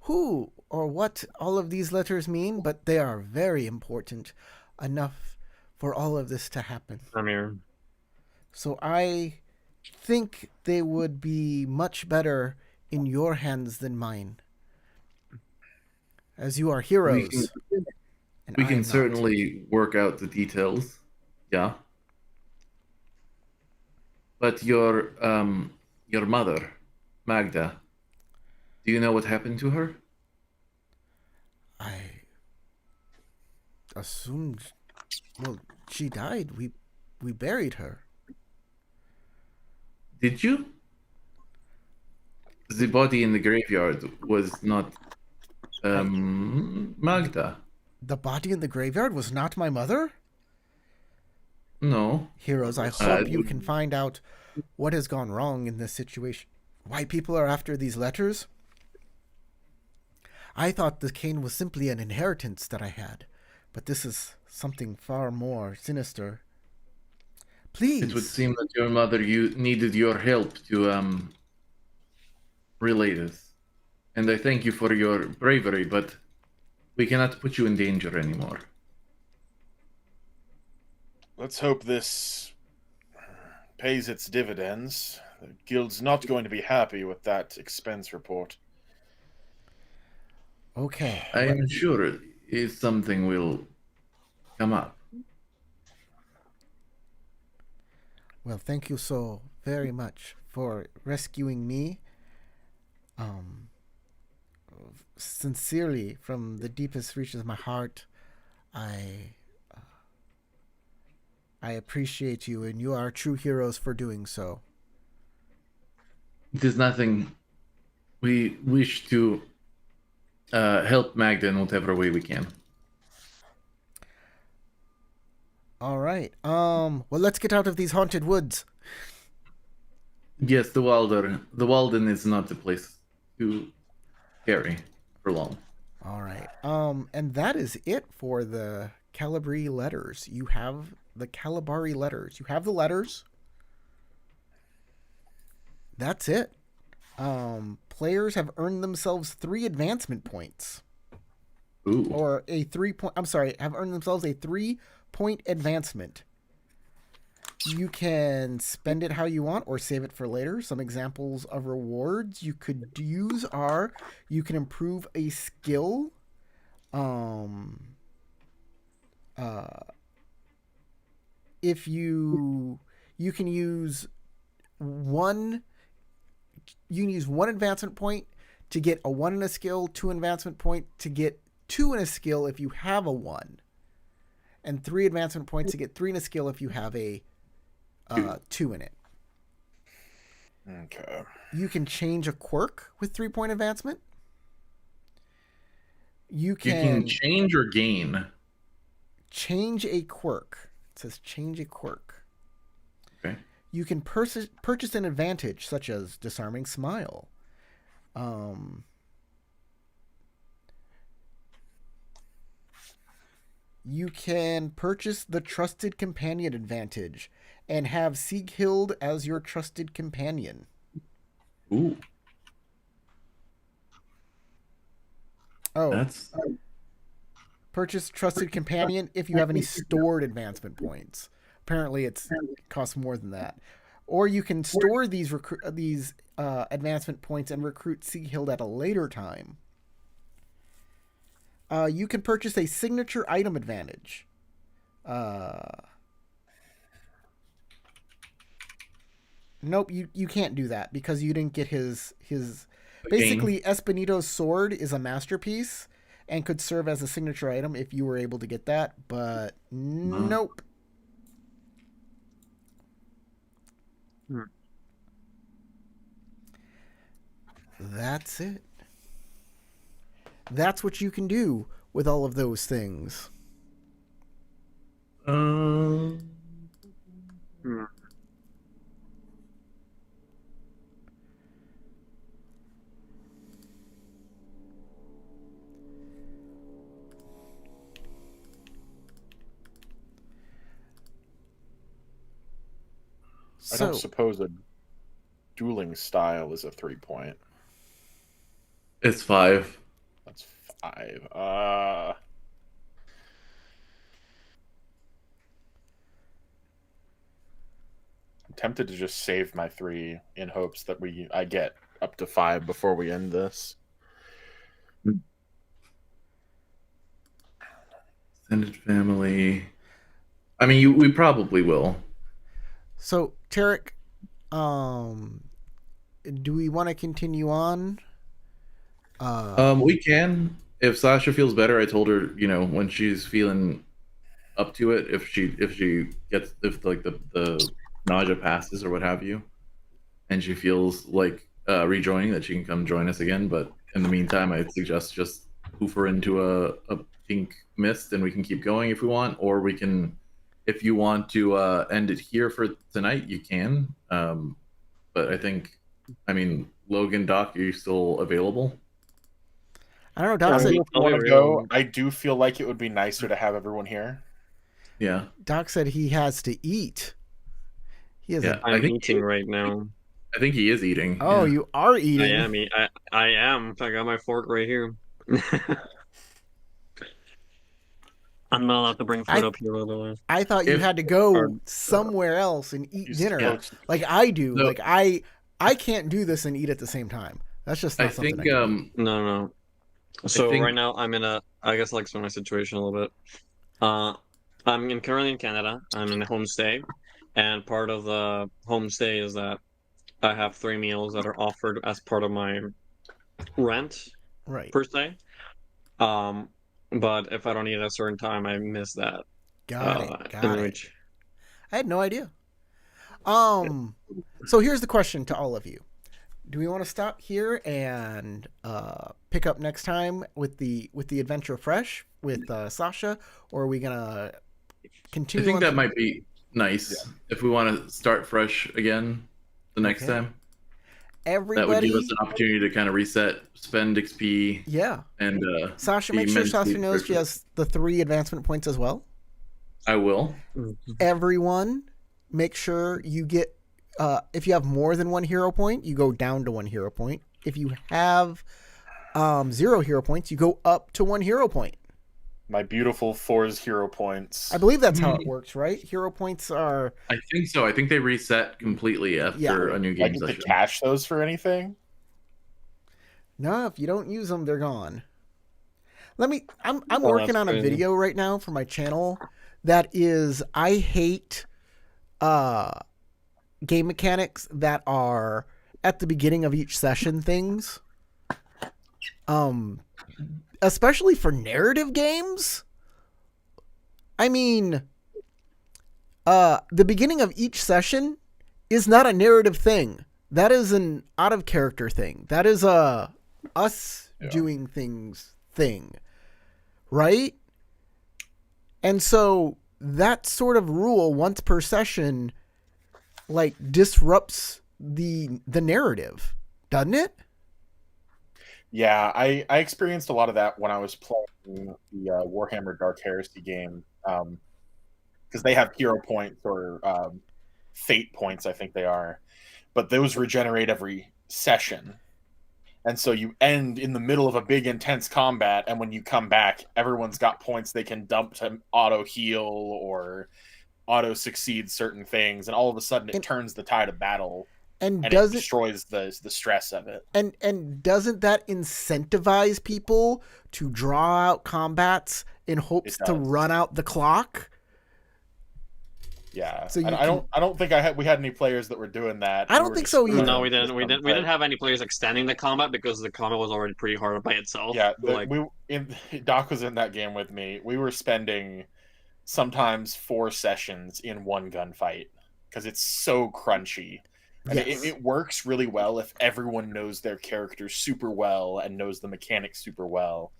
who or what all of these letters mean, but they are very important enough for all of this to happen. Amir. So I think they would be much better in your hands than mine, as you are heroes. We can certainly work out the details. Yeah. But your mother, Magda, do you know what happened to her? I assumed, well, she died. We buried her. Did you? The body in the graveyard was not Magda. The body in the graveyard was not my mother? No. Heroes, I hope you can find out what has gone wrong in this situation. Why people are after these letters? I thought the cane was simply an inheritance that I had, but this is something far more sinister. Please. It would seem that your mother needed your help to relay this. And I thank you for your bravery, but we cannot put you in danger anymore. Let's hope this pays its dividends. The guild's not going to be happy with that expense report. Okay. I am sure something will come up. Well, thank you so very much for rescuing me. Sincerely, from the deepest reaches of my heart, I appreciate you, and you are true heroes for doing so. It is nothing. We wish to help Magda in whatever way we can. All right. Well, let's get out of these haunted woods. Yes, the Walden is not the place to carry for long. All right. And that is it for the Caliberi letters. You have the Caliberi letters. You have the letters. That's it. Players have earned themselves 3 advancement points. Ooh. Or a 3 point. I'm sorry. Have earned themselves a 3-point advancement. You can spend it how you want or save it for later. Some examples of rewards you could use are you can improve a skill. If you can use one advancement point to get a 1 in a skill, 2 advancement point to get 2 in a skill if you have a 1, and 3 advancement points to get 3 in a skill if you have a 2 in it. Okay. You can change a quirk with 3-point advancement. You can change or gain. Change a quirk. It says change a quirk. Okay. You can purchase an advantage such as disarming smile. You can purchase the trusted companion advantage and have Sieghild as your trusted companion. Ooh. Oh, That's purchase trusted companion if you have any stored advancement points. Apparently, it costs more than that. Or you can store these advancement points and recruit Sieghild at a later time. You can purchase a signature item advantage. Nope, you can't do that because you didn't get his. Basically, Espinito's sword is a masterpiece and could serve as a signature item if you were able to get that, but nope. That's it. That's what you can do with all of those things. I don't suppose a dueling style is a 3-point. It's 5. That's 5. I'm tempted to just save my 3 in hopes that I get up to 5 before we end this. Extended family. I mean, we probably will. So, Tarek, do we want to continue on? We can. If Sasha feels better, I told her, when she's feeling up to it, if the nausea passes or what have you, and she feels like rejoining, that she can come join us again. But in the meantime, I'd suggest just poof her into a pink mist, and we can keep going if we want, or we can. If you want to end it here for tonight, you can. But Logan, Doc, are you still available? I don't know. Doc said, I do feel like it would be nicer to have everyone here. Yeah. Doc said he has to eat. I'm eating right now. I think he is eating. Oh, yeah. You are eating. I am. I got my fork right here. I'm not allowed to bring food up here, otherwise. I thought you had to go somewhere else and eat dinner, like I do. No. Like I can't do this and eat at the same time. That's just not something. No. So right now I'm in I guess like my situation a little bit. I'm currently in Canada. I'm in a homestay, and part of the homestay is that I have 3 meals that are offered as part of my rent, right? Per se. But if I don't eat at a certain time, I miss that. Got it. I had no idea. So here's the question to all of you. Do we want to stop here and pick up next time with the adventure fresh with Sasha, or are we gonna continue? I think that might be nice if we want to start fresh again the next time. Everybody, that would give us an opportunity to kind of reset, spend XP. Yeah. And Sasha, make sure Sasha knows she has the 3 advancement points as well. I will. Everyone, make sure you get. If you have more than 1 hero point, you go down to 1 hero point. If you have 0 hero points, you go up to 1 hero point. My beautiful Four's hero points. I believe that's how it works, right? Hero points are. I think so. I think they reset completely after a new I game get to session. cash those for anything? No, if you don't use them, they're gone. I'm Oh, working that's on a crazy. video right now for my channel that is I hate game mechanics that are at the beginning of each session things. Especially for narrative games. I mean, the beginning of each session is not a narrative thing. That is an out of character thing. That is a us doing things thing. Right? And so that sort of rule once per session like disrupts the narrative, doesn't it? Yeah, I experienced a lot of that when I was playing the Warhammer Dark Heresy game, because they have hero points or fate points, I think they are, but those regenerate every session. And so you end in the middle of a big intense combat, and when you come back, everyone's got points they can dump to auto heal or auto succeed certain things, and all of a sudden it turns the tide of battle, and it doesn't destroys the stress of it. and doesn't that incentivize people to draw out combats in hopes to run out the clock? Yeah, So I don't think we had any players that were doing that. I don't think so either. No, we didn't. We didn't have any players extending the combat because the combat was already pretty hard by itself. Yeah, like Doc was in that game with me. We were spending sometimes 4 sessions in one gunfight because it's so crunchy. And Yes. it works really well if everyone knows their characters super well and knows the mechanics super well.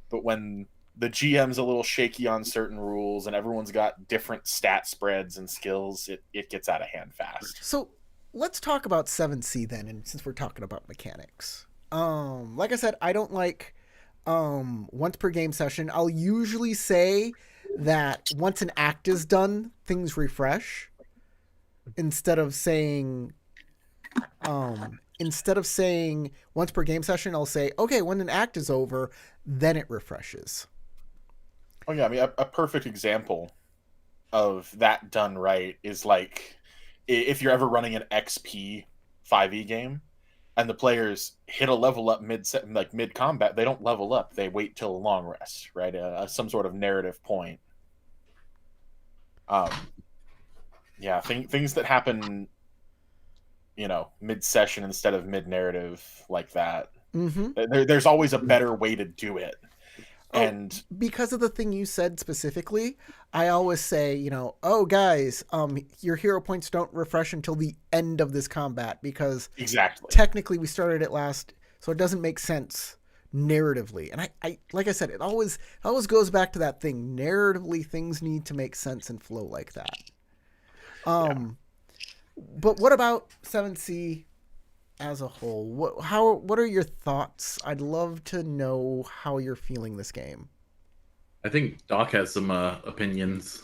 But when the GM's a little shaky on certain rules and everyone's got different stat spreads and skills, it gets out of hand fast. So let's talk about 7C then, and since we're talking about mechanics. Like I said, I don't like once per game session. I'll usually say that once an act is done, things refresh. Instead of saying once per game session, I'll say, okay, when an act is over, then it refreshes. Oh yeah, I mean a perfect example of that done right is like if you're ever running an XP 5e game and the players hit a level up mid combat, they don't level up. They wait till a long rest, right? Some sort of narrative point. Yeah, things that happen, mid session instead of mid narrative like that. Mm-hmm. There's always a better way to do it. And because of the thing you said specifically, I always say, oh guys, your hero points don't refresh until the end of this combat because technically we started it last, so it doesn't make sense narratively. And I like I said, it always goes back to that thing. Narratively, things need to make sense and flow like that. But what about 7C as a whole? What are your thoughts? I'd love to know how you're feeling this game. I think Doc has some opinions.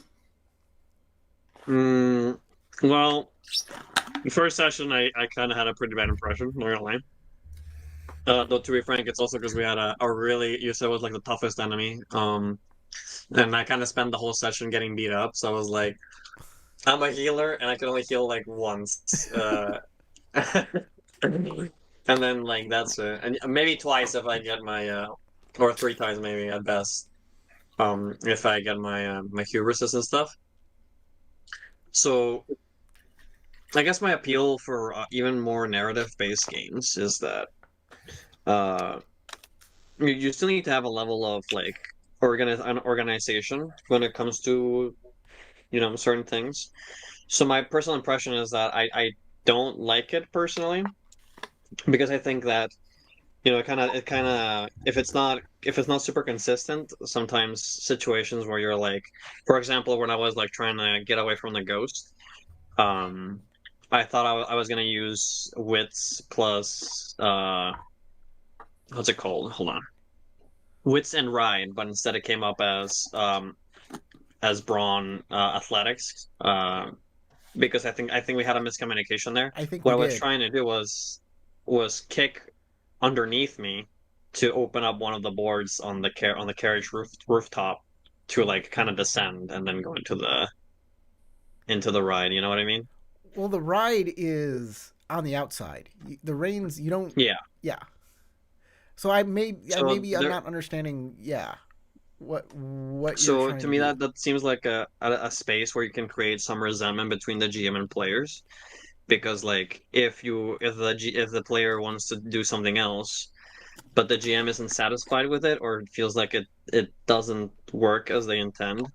Well, the first session I kind of had a pretty bad impression, not gonna lie. Though to be frank, it's also because we had a really, you said it was like the toughest enemy. And I kind of spent the whole session getting beat up, so I was like, I'm a healer and I can only heal like once. And then like that's it. And maybe twice if I get my or 3 times maybe at best. If I get my my hubris and stuff. So I guess my appeal for even more narrative-based games is that you still need to have a level of like organization when it comes to certain things. So my personal impression is that I don't like it personally because I think that it kind of if it's not super consistent, sometimes situations where you're like, for example, when I was like trying to get away from the ghost, I thought I was gonna use wits plus what's it called? Hold on, wits and ride, but instead it came up as brawn athletics. Because I think we had a miscommunication there. I think what I was trying to do was kick underneath me to open up one of the boards on the carriage rooftop to like kind of descend and then go into the ride. You know what I mean? Well, the ride is on the outside. The reins, you don't. Yeah. Yeah. So So maybe I'm not understanding. Yeah, what you're so trying to to me do. that seems like a space where you can create some resentment between the GM and players, because like if the player wants to do something else, but the GM isn't satisfied with it or feels like it doesn't work as they intend,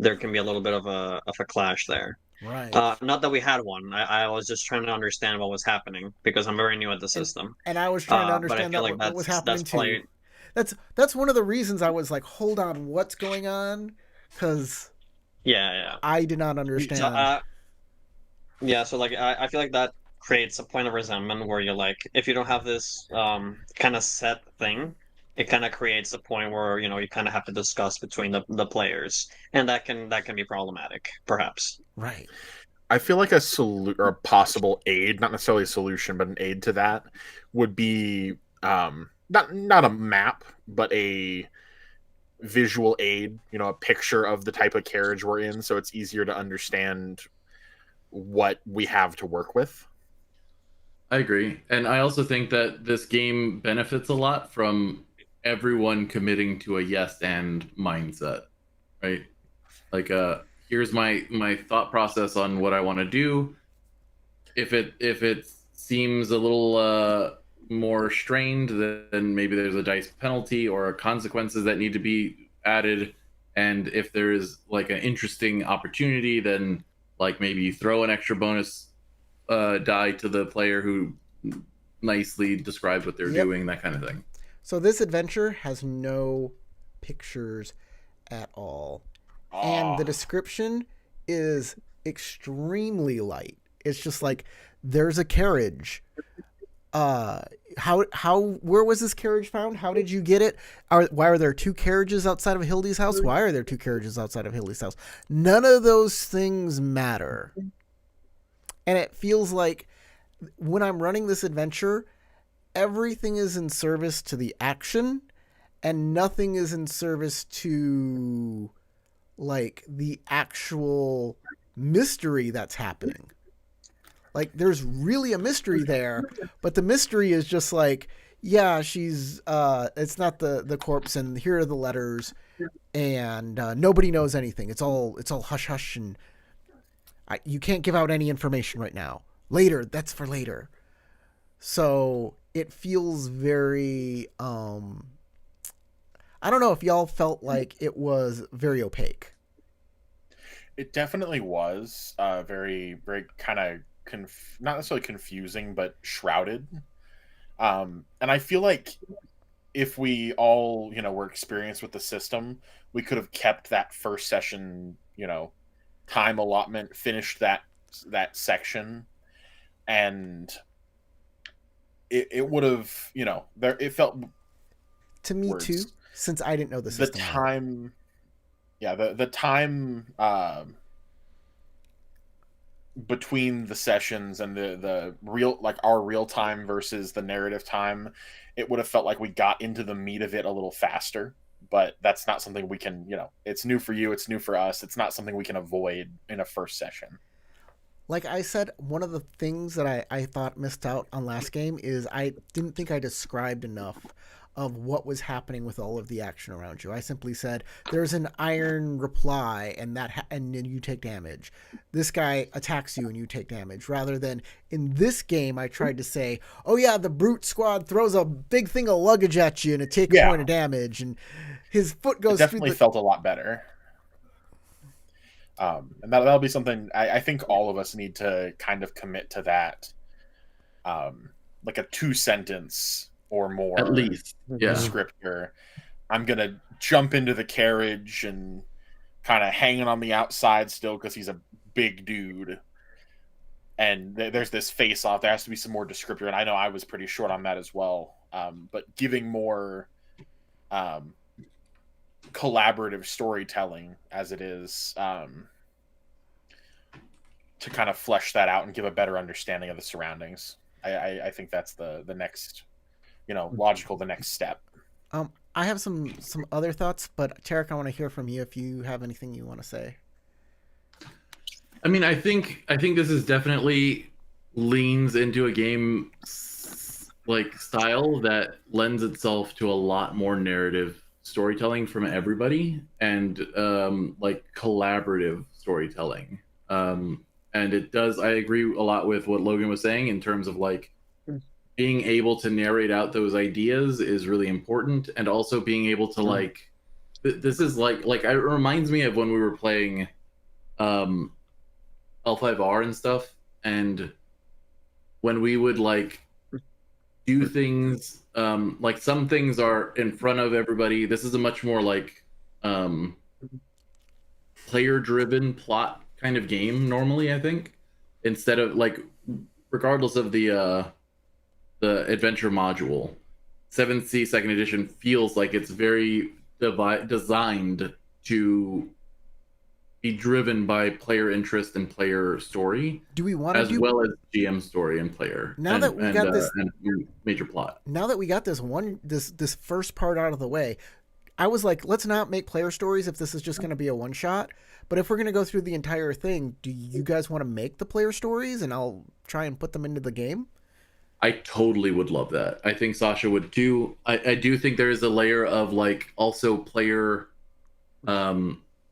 there can be a little bit of a clash there. Right. Not that we had one. I was just trying to understand what was happening because I'm very new at the And system. and I was trying to But I understand feel that like what was that's happening too. probably That's one of the reasons I was like, hold on, what's going on? Because yeah. I did not So understand. yeah, so like I feel like that creates a point of resentment where you're like, if you don't have this kind of set thing, it kind of creates a point where you kind of have to discuss between the players, and that can be problematic, perhaps. Right. I feel like or a possible aid, not necessarily a solution, but an aid to that would be not a map, but a visual aid. A picture of the type of carriage we're in, so it's easier to understand what we have to work with. I agree. And I also think that this game benefits a lot from everyone committing to a yes and mindset, right? Like here's my thought process on what I want to do. If it seems a little more strained, then maybe there's a dice penalty or consequences that need to be added. And if there's like an interesting opportunity, then like maybe you throw an extra bonus die to the player who nicely describes what they're doing, that kind of thing. So this adventure has no pictures at all. And the description is extremely light. It's just like there's a carriage. Where was this carriage found? How did you get it? Why are there two carriages outside of Hildy's house? Why are there two carriages outside of Hildy's house? None of those things matter. And it feels like when I'm running this adventure, everything is in service to the action and nothing is in service to like the actual mystery that's happening. Like there's really a mystery there, but the mystery is just like, yeah, she's it's not the corpse and here are the letters and nobody knows anything. It's all hush hush and you can't give out any information right now. Later, that's for later. So it feels very I don't know if y'all felt like it was very opaque. It definitely was very, very kind of not necessarily confusing, but shrouded. And I feel like if we all, were experienced with the system, we could have kept that first session, time allotment, finished that section, and it would have, it felt to me words. too, since I didn't know the system. The time, the time between the sessions and the real, like our real time versus the narrative time, it would have felt like we got into the meat of it a little faster. But that's not something we can, it's new for you, it's new for us. It's not something we can avoid in a first session. Like I said, one of the things that I thought missed out on last game is I didn't think I described enough of what was happening with all of the action around you. I simply said, there's an iron reply and and then you take damage. This guy attacks you and you take damage. Rather than in this game, I tried to say, oh yeah, the brute squad throws a big thing of luggage at you and it takes a point of damage and his foot goes through. It definitely felt a lot better. And that'll be something I think all of us need to kind of commit to that. Like a 2-sentence or more, at least, descriptor. I'm gonna jump into the carriage and kind of hanging on the outside still because he's a big dude. And there's this face off. There has to be some more descriptor, and I know I was pretty short on that as well. But giving more collaborative storytelling as it is, to kind of flesh that out and give a better understanding of the surroundings. I think that's the next, logical, the next step. I have some other thoughts, but Tarek, I want to hear from you if you have anything you want to say. I mean, I think this is definitely leans into a game like style that lends itself to a lot more narrative storytelling from everybody and like collaborative storytelling. And it does. I agree a lot with what Logan was saying in terms of like being able to narrate out those ideas is really important, and also being able to like this is like it reminds me of when we were playing um L5R and stuff, and when we would like do things like some things are in front of everybody. This is a much more like um player driven plot kind of game normally, I think, instead of like regardless of the adventure module. 7th Sea second edition feels like it's very designed to be driven by player interest and player story. Do we want to as well as GM story and player now that we got this and major plot? Now that we got this first part out of the way, I was like, let's not make player stories if this is just going to be a one shot. But if we're going to go through the entire thing, do you guys want to make the player stories and I'll try and put them into the game? I totally would love that. I think Sasha would too. I do think there is a layer of like also player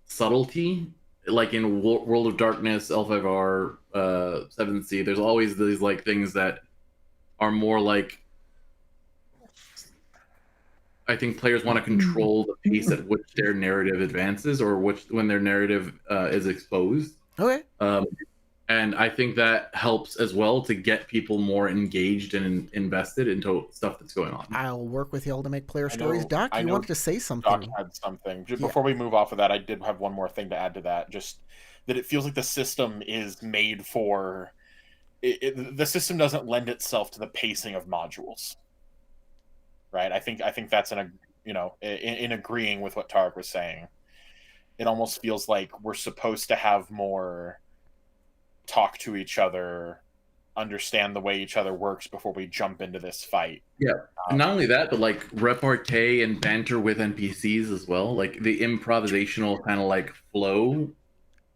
subtlety, like in World of Darkness, L5R, 7th Sea. There's always these like things that are more like, I think players want to control the pace at which their narrative advances, or when their narrative is exposed. Okay. And I think that helps as well to get people more engaged and invested into stuff that's going on. I'll work with y'all to make player stories. Doc, you wanted to say something. Doc had something. Before we move off of that, I did have one more thing to add to that. Just that it feels like the system is made for... the system doesn't lend itself to the pacing of modules. Right? I think that's in agreeing with what Tarek was saying. It almost feels like we're supposed to have more talk to each other, understand the way each other works before we jump into this fight. Yeah. Not only that, but like repartee and banter with NPCs as well. Like the improvisational kind of like flow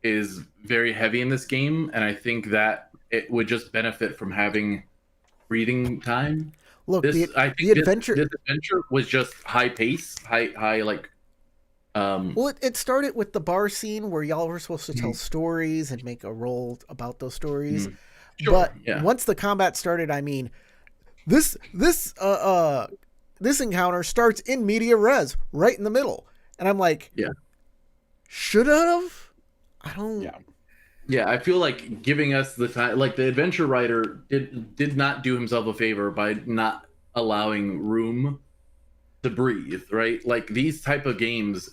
is very heavy in this game, and I think that it would just benefit from having breathing time. Look, this adventure was just high pace, high like. Well, it started with the bar scene where y'all were supposed to tell stories and make a roll about those stories. Sure, but once the combat started, I mean, this encounter starts in media res, right in the middle, and I'm like, should have? I don't. Yeah, I feel like giving us the time, like the adventure writer did not do himself a favor by not allowing room to breathe, right? Like these type of games.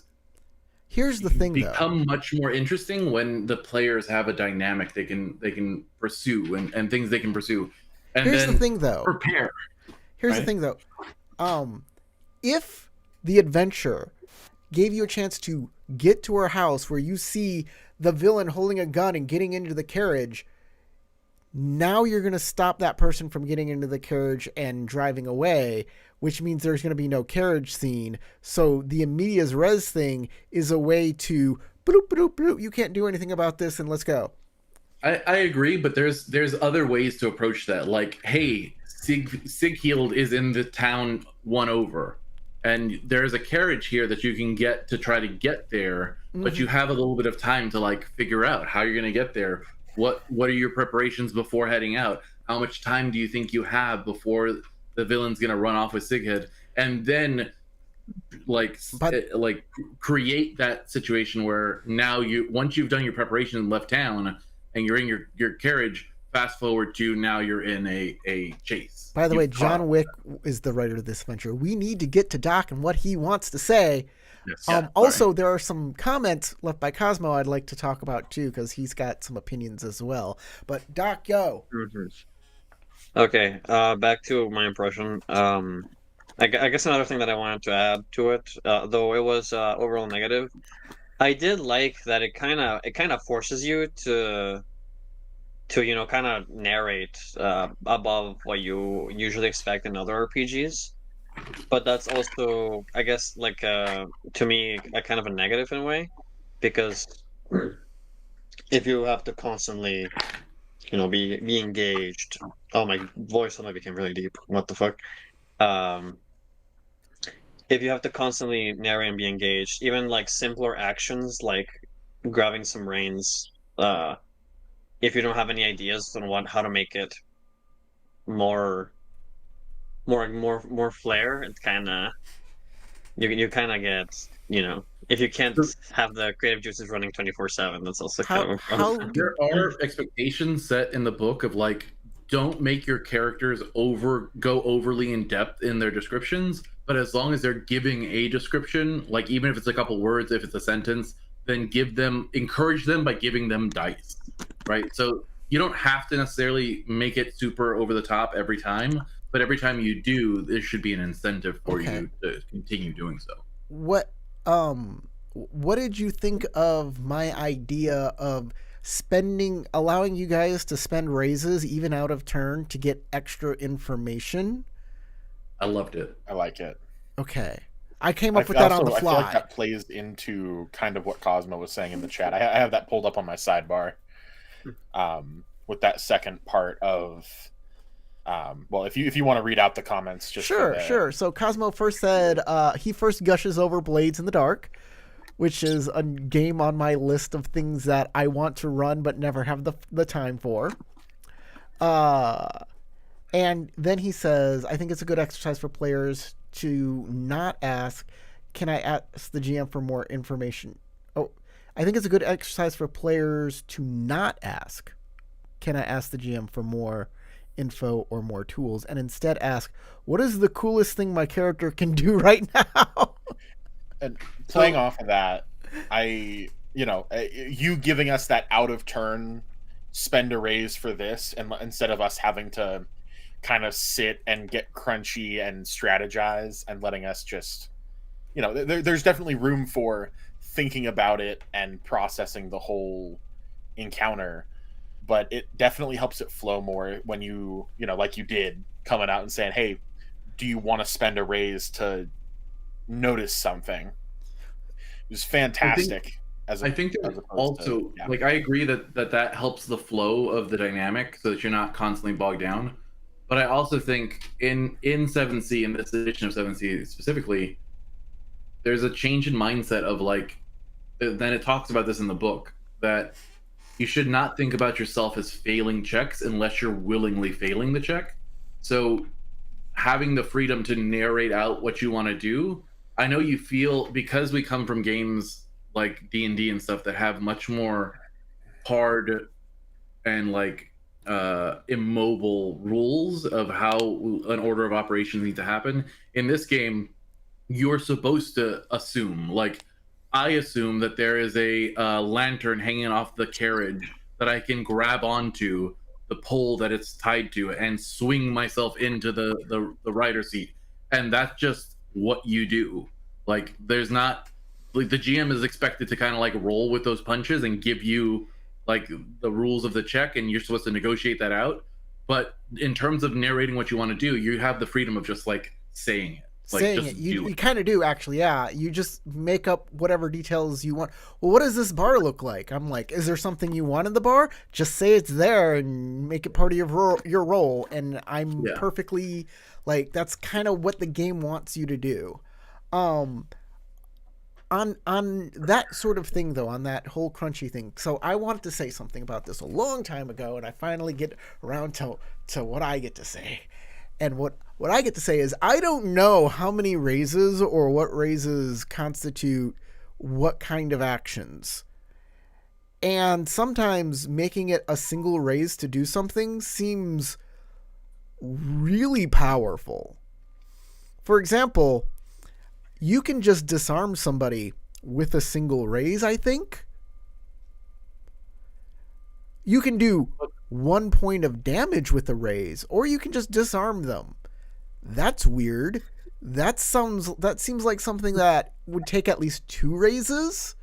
Here's the thing, become much more interesting when the players have a dynamic they can pursue and things they can pursue. And here's the thing, though. Prepare. Here's the thing, though. If the adventure gave you a chance to get to her house where you see the villain holding a gun and getting into the carriage, now you're going to stop that person from getting into the carriage and driving away, which means there's going to be no carriage scene. So the immediate res thing is a way to bloop, bloop, bloop, you can't do anything about this and let's go. I agree, but there's other ways to approach that. Like, hey, Sighild is in the town one over, and there's a carriage here that you can get to try to get there, but you have a little bit of time to like figure out how you're going to get there. What are your preparations before heading out? How much time do you think you have before the villain's gonna run off with Sighild? And then like create that situation where now once you've done your preparation and left town and you're in your carriage, fast forward to now you're in a chase. By the way, John Wick is the writer of this adventure. We need to get to Doc and what he wants to say. Yes. Also, there are some comments left by Cosmo I'd like to talk about too, because he's got some opinions as well. But Doc, go. Okay, back to my impression. I guess another thing that I wanted to add to it, though it was overall negative, I did like that it kind of forces you to kind of narrate above what you usually expect in other RPGs. but that's also, I guess, like to me, a kind of a negative in a way, because if you have to constantly, be engaged. Oh, my voice suddenly became really deep. What the fuck? Um, if you have to constantly narrate and be engaged, even like simpler actions like grabbing some reins, if you don't have any ideas on how to make it more more flair, it's kind of you kind of get, if you can't have the creative juices running 24/7, that's also kind of a problem. There are expectations set in the book of like, don't make your characters go overly in depth in their descriptions, but as long as they're giving a description, like even if it's a couple words, if it's a sentence, then encourage them by giving them dice, right? So you don't have to necessarily make it super over the top every time, but every time you do, there should be an incentive for you to continue doing so. What did you think of my idea of allowing you guys to spend raises even out of turn to get extra information? I loved it. I like it. Okay. I came up with that on the fly. I feel like that plays into kind of what Cosmo was saying in the chat. I have that pulled up on my sidebar with that second part of... well, if you want to read out the comments, just sure. So Cosmo first said he first gushes over Blades in the Dark, which is a game on my list of things that I want to run but never have the time for. And then he says, I think it's a good exercise for players to not ask, can I ask the GM for more information? Oh, I think it's a good exercise for players to not ask, can I ask the GM for more info or more tools, and instead ask, what is the coolest thing my character can do right now? And playing off of that, you giving us that out of turn spend a raise for this, and instead of us having to kind of sit and get crunchy and strategize, and letting us just, there's definitely room for thinking about it and processing the whole encounter, but it definitely helps it flow more when you like you did, coming out and saying, hey, do you want to spend a raise to notice something? It was fantastic. I think also, like, I agree that helps the flow of the dynamic so that you're not constantly bogged down. But I also think in 7C, in this edition of 7C specifically, there's a change in mindset of like, then it talks about this in the book, that you should not think about yourself as failing checks unless you're willingly failing the check. So having the freedom to narrate out what you want to do, I know you feel, because we come from games like D&D and stuff that have much more hard and like immobile rules of how an order of operations needs to happen. In this game, you're supposed to assume, like, I assume that there is a lantern hanging off the carriage that I can grab onto the pole that it's tied to and swing myself into the rider seat. And that's just what you do. Like, there's not, like, the GM is expected to kind of like roll with those punches and give you like the rules of the check, and you're supposed to negotiate that out. But in terms of narrating what you want to do, you have the freedom of just like saying it. Like, you kind of do, actually. Yeah, you just make up whatever details you want. Well, what does this bar look like? I'm like, is there something you want in the bar? Just say it's there and make it part of your role. And I'm perfectly, like, that's kind of what the game wants you to do. On that sort of thing, though, on that whole crunchy thing. So I wanted to say something about this a long time ago, and I finally get around to what I get to say. And what I get to say is, I don't know how many raises or what raises constitute what kind of actions. And sometimes making it a single raise to do something seems really powerful. For example, you can just disarm somebody with a single raise, I think. You can do 1 point of damage with a raise, or you can just disarm them. That's weird. That seems like something that would take at least 2 raises.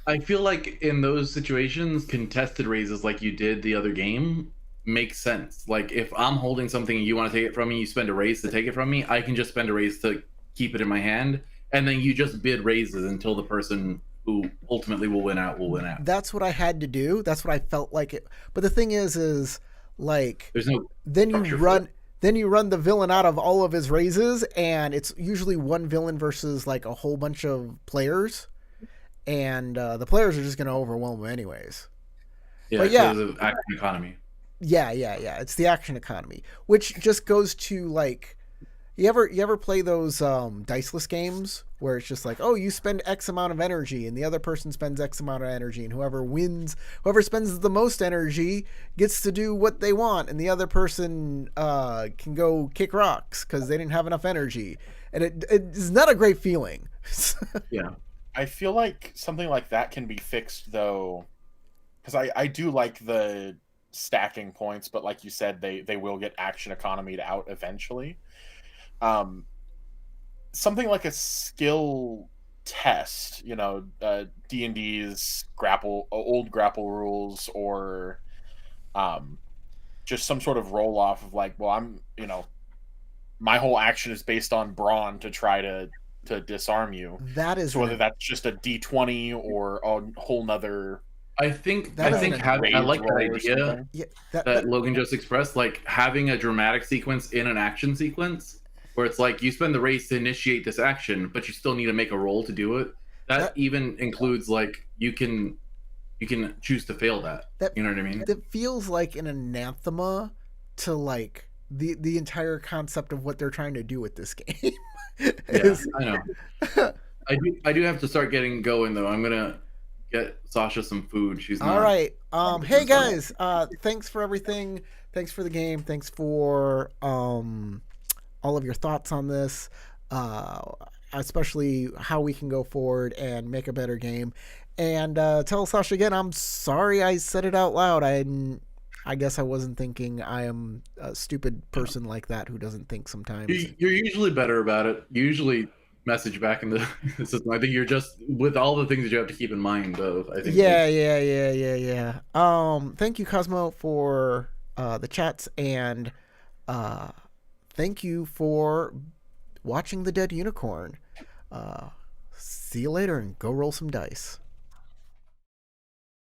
I feel like in those situations, contested raises like you did the other game makes sense. Like if I'm holding something and you want to take it from me, you spend a raise to take it from me. I can just spend a raise to keep it in my hand, and then you just bid raises until the person who ultimately will win out will win out. That's what I had to do. That's what I felt like it. But the thing is like There's no then you structure for run it. then you run the villain out of all of his raises, and it's usually one villain versus like a whole bunch of players, and the players are just going to overwhelm him anyways. Yeah, But yeah. because of action economy. Yeah. It's the action economy, which just goes to like, you ever play those diceless games where it's just like, oh, you spend X amount of energy and the other person spends X amount of energy, and whoever spends the most energy gets to do what they want, and the other person can go kick rocks because they didn't have enough energy, and it is not a great feeling. Yeah. I feel like something like that can be fixed though, because I do like the stacking points, but like you said, they will get action economied out eventually. Something like a skill test, D&D's old grapple rules, or just some sort of roll off of like, well, my whole action is based on brawn to try to disarm you. That is so whether that's just a D20 or a whole nother. I like the idea Yeah, that Logan just expressed, like having a dramatic sequence in an action sequence where it's like you spend the race to initiate this action, but you still need to make a roll to do it. That even includes like you can choose to fail that. You know what I mean? That feels like an anathema to like the entire concept of what they're trying to do with this game. Yeah, I know. I do have to start getting going though. I'm gonna get Sasha some food. She's not. All right. Hey guys, thanks for everything. Thanks for the game. Thanks for all of your thoughts on this, especially how we can go forward and make a better game. And tell Sasha again, I'm sorry I said it out loud. I guess I wasn't thinking. I am a stupid person like that who doesn't think sometimes. You're usually better about it. You usually message back in the system. I think you're just with all the things that you have to keep in mind of. I think. Yeah. Thank you, Cosmo, for the chats, and thank you for watching The Dead Unicorn. See you later, and go roll some dice.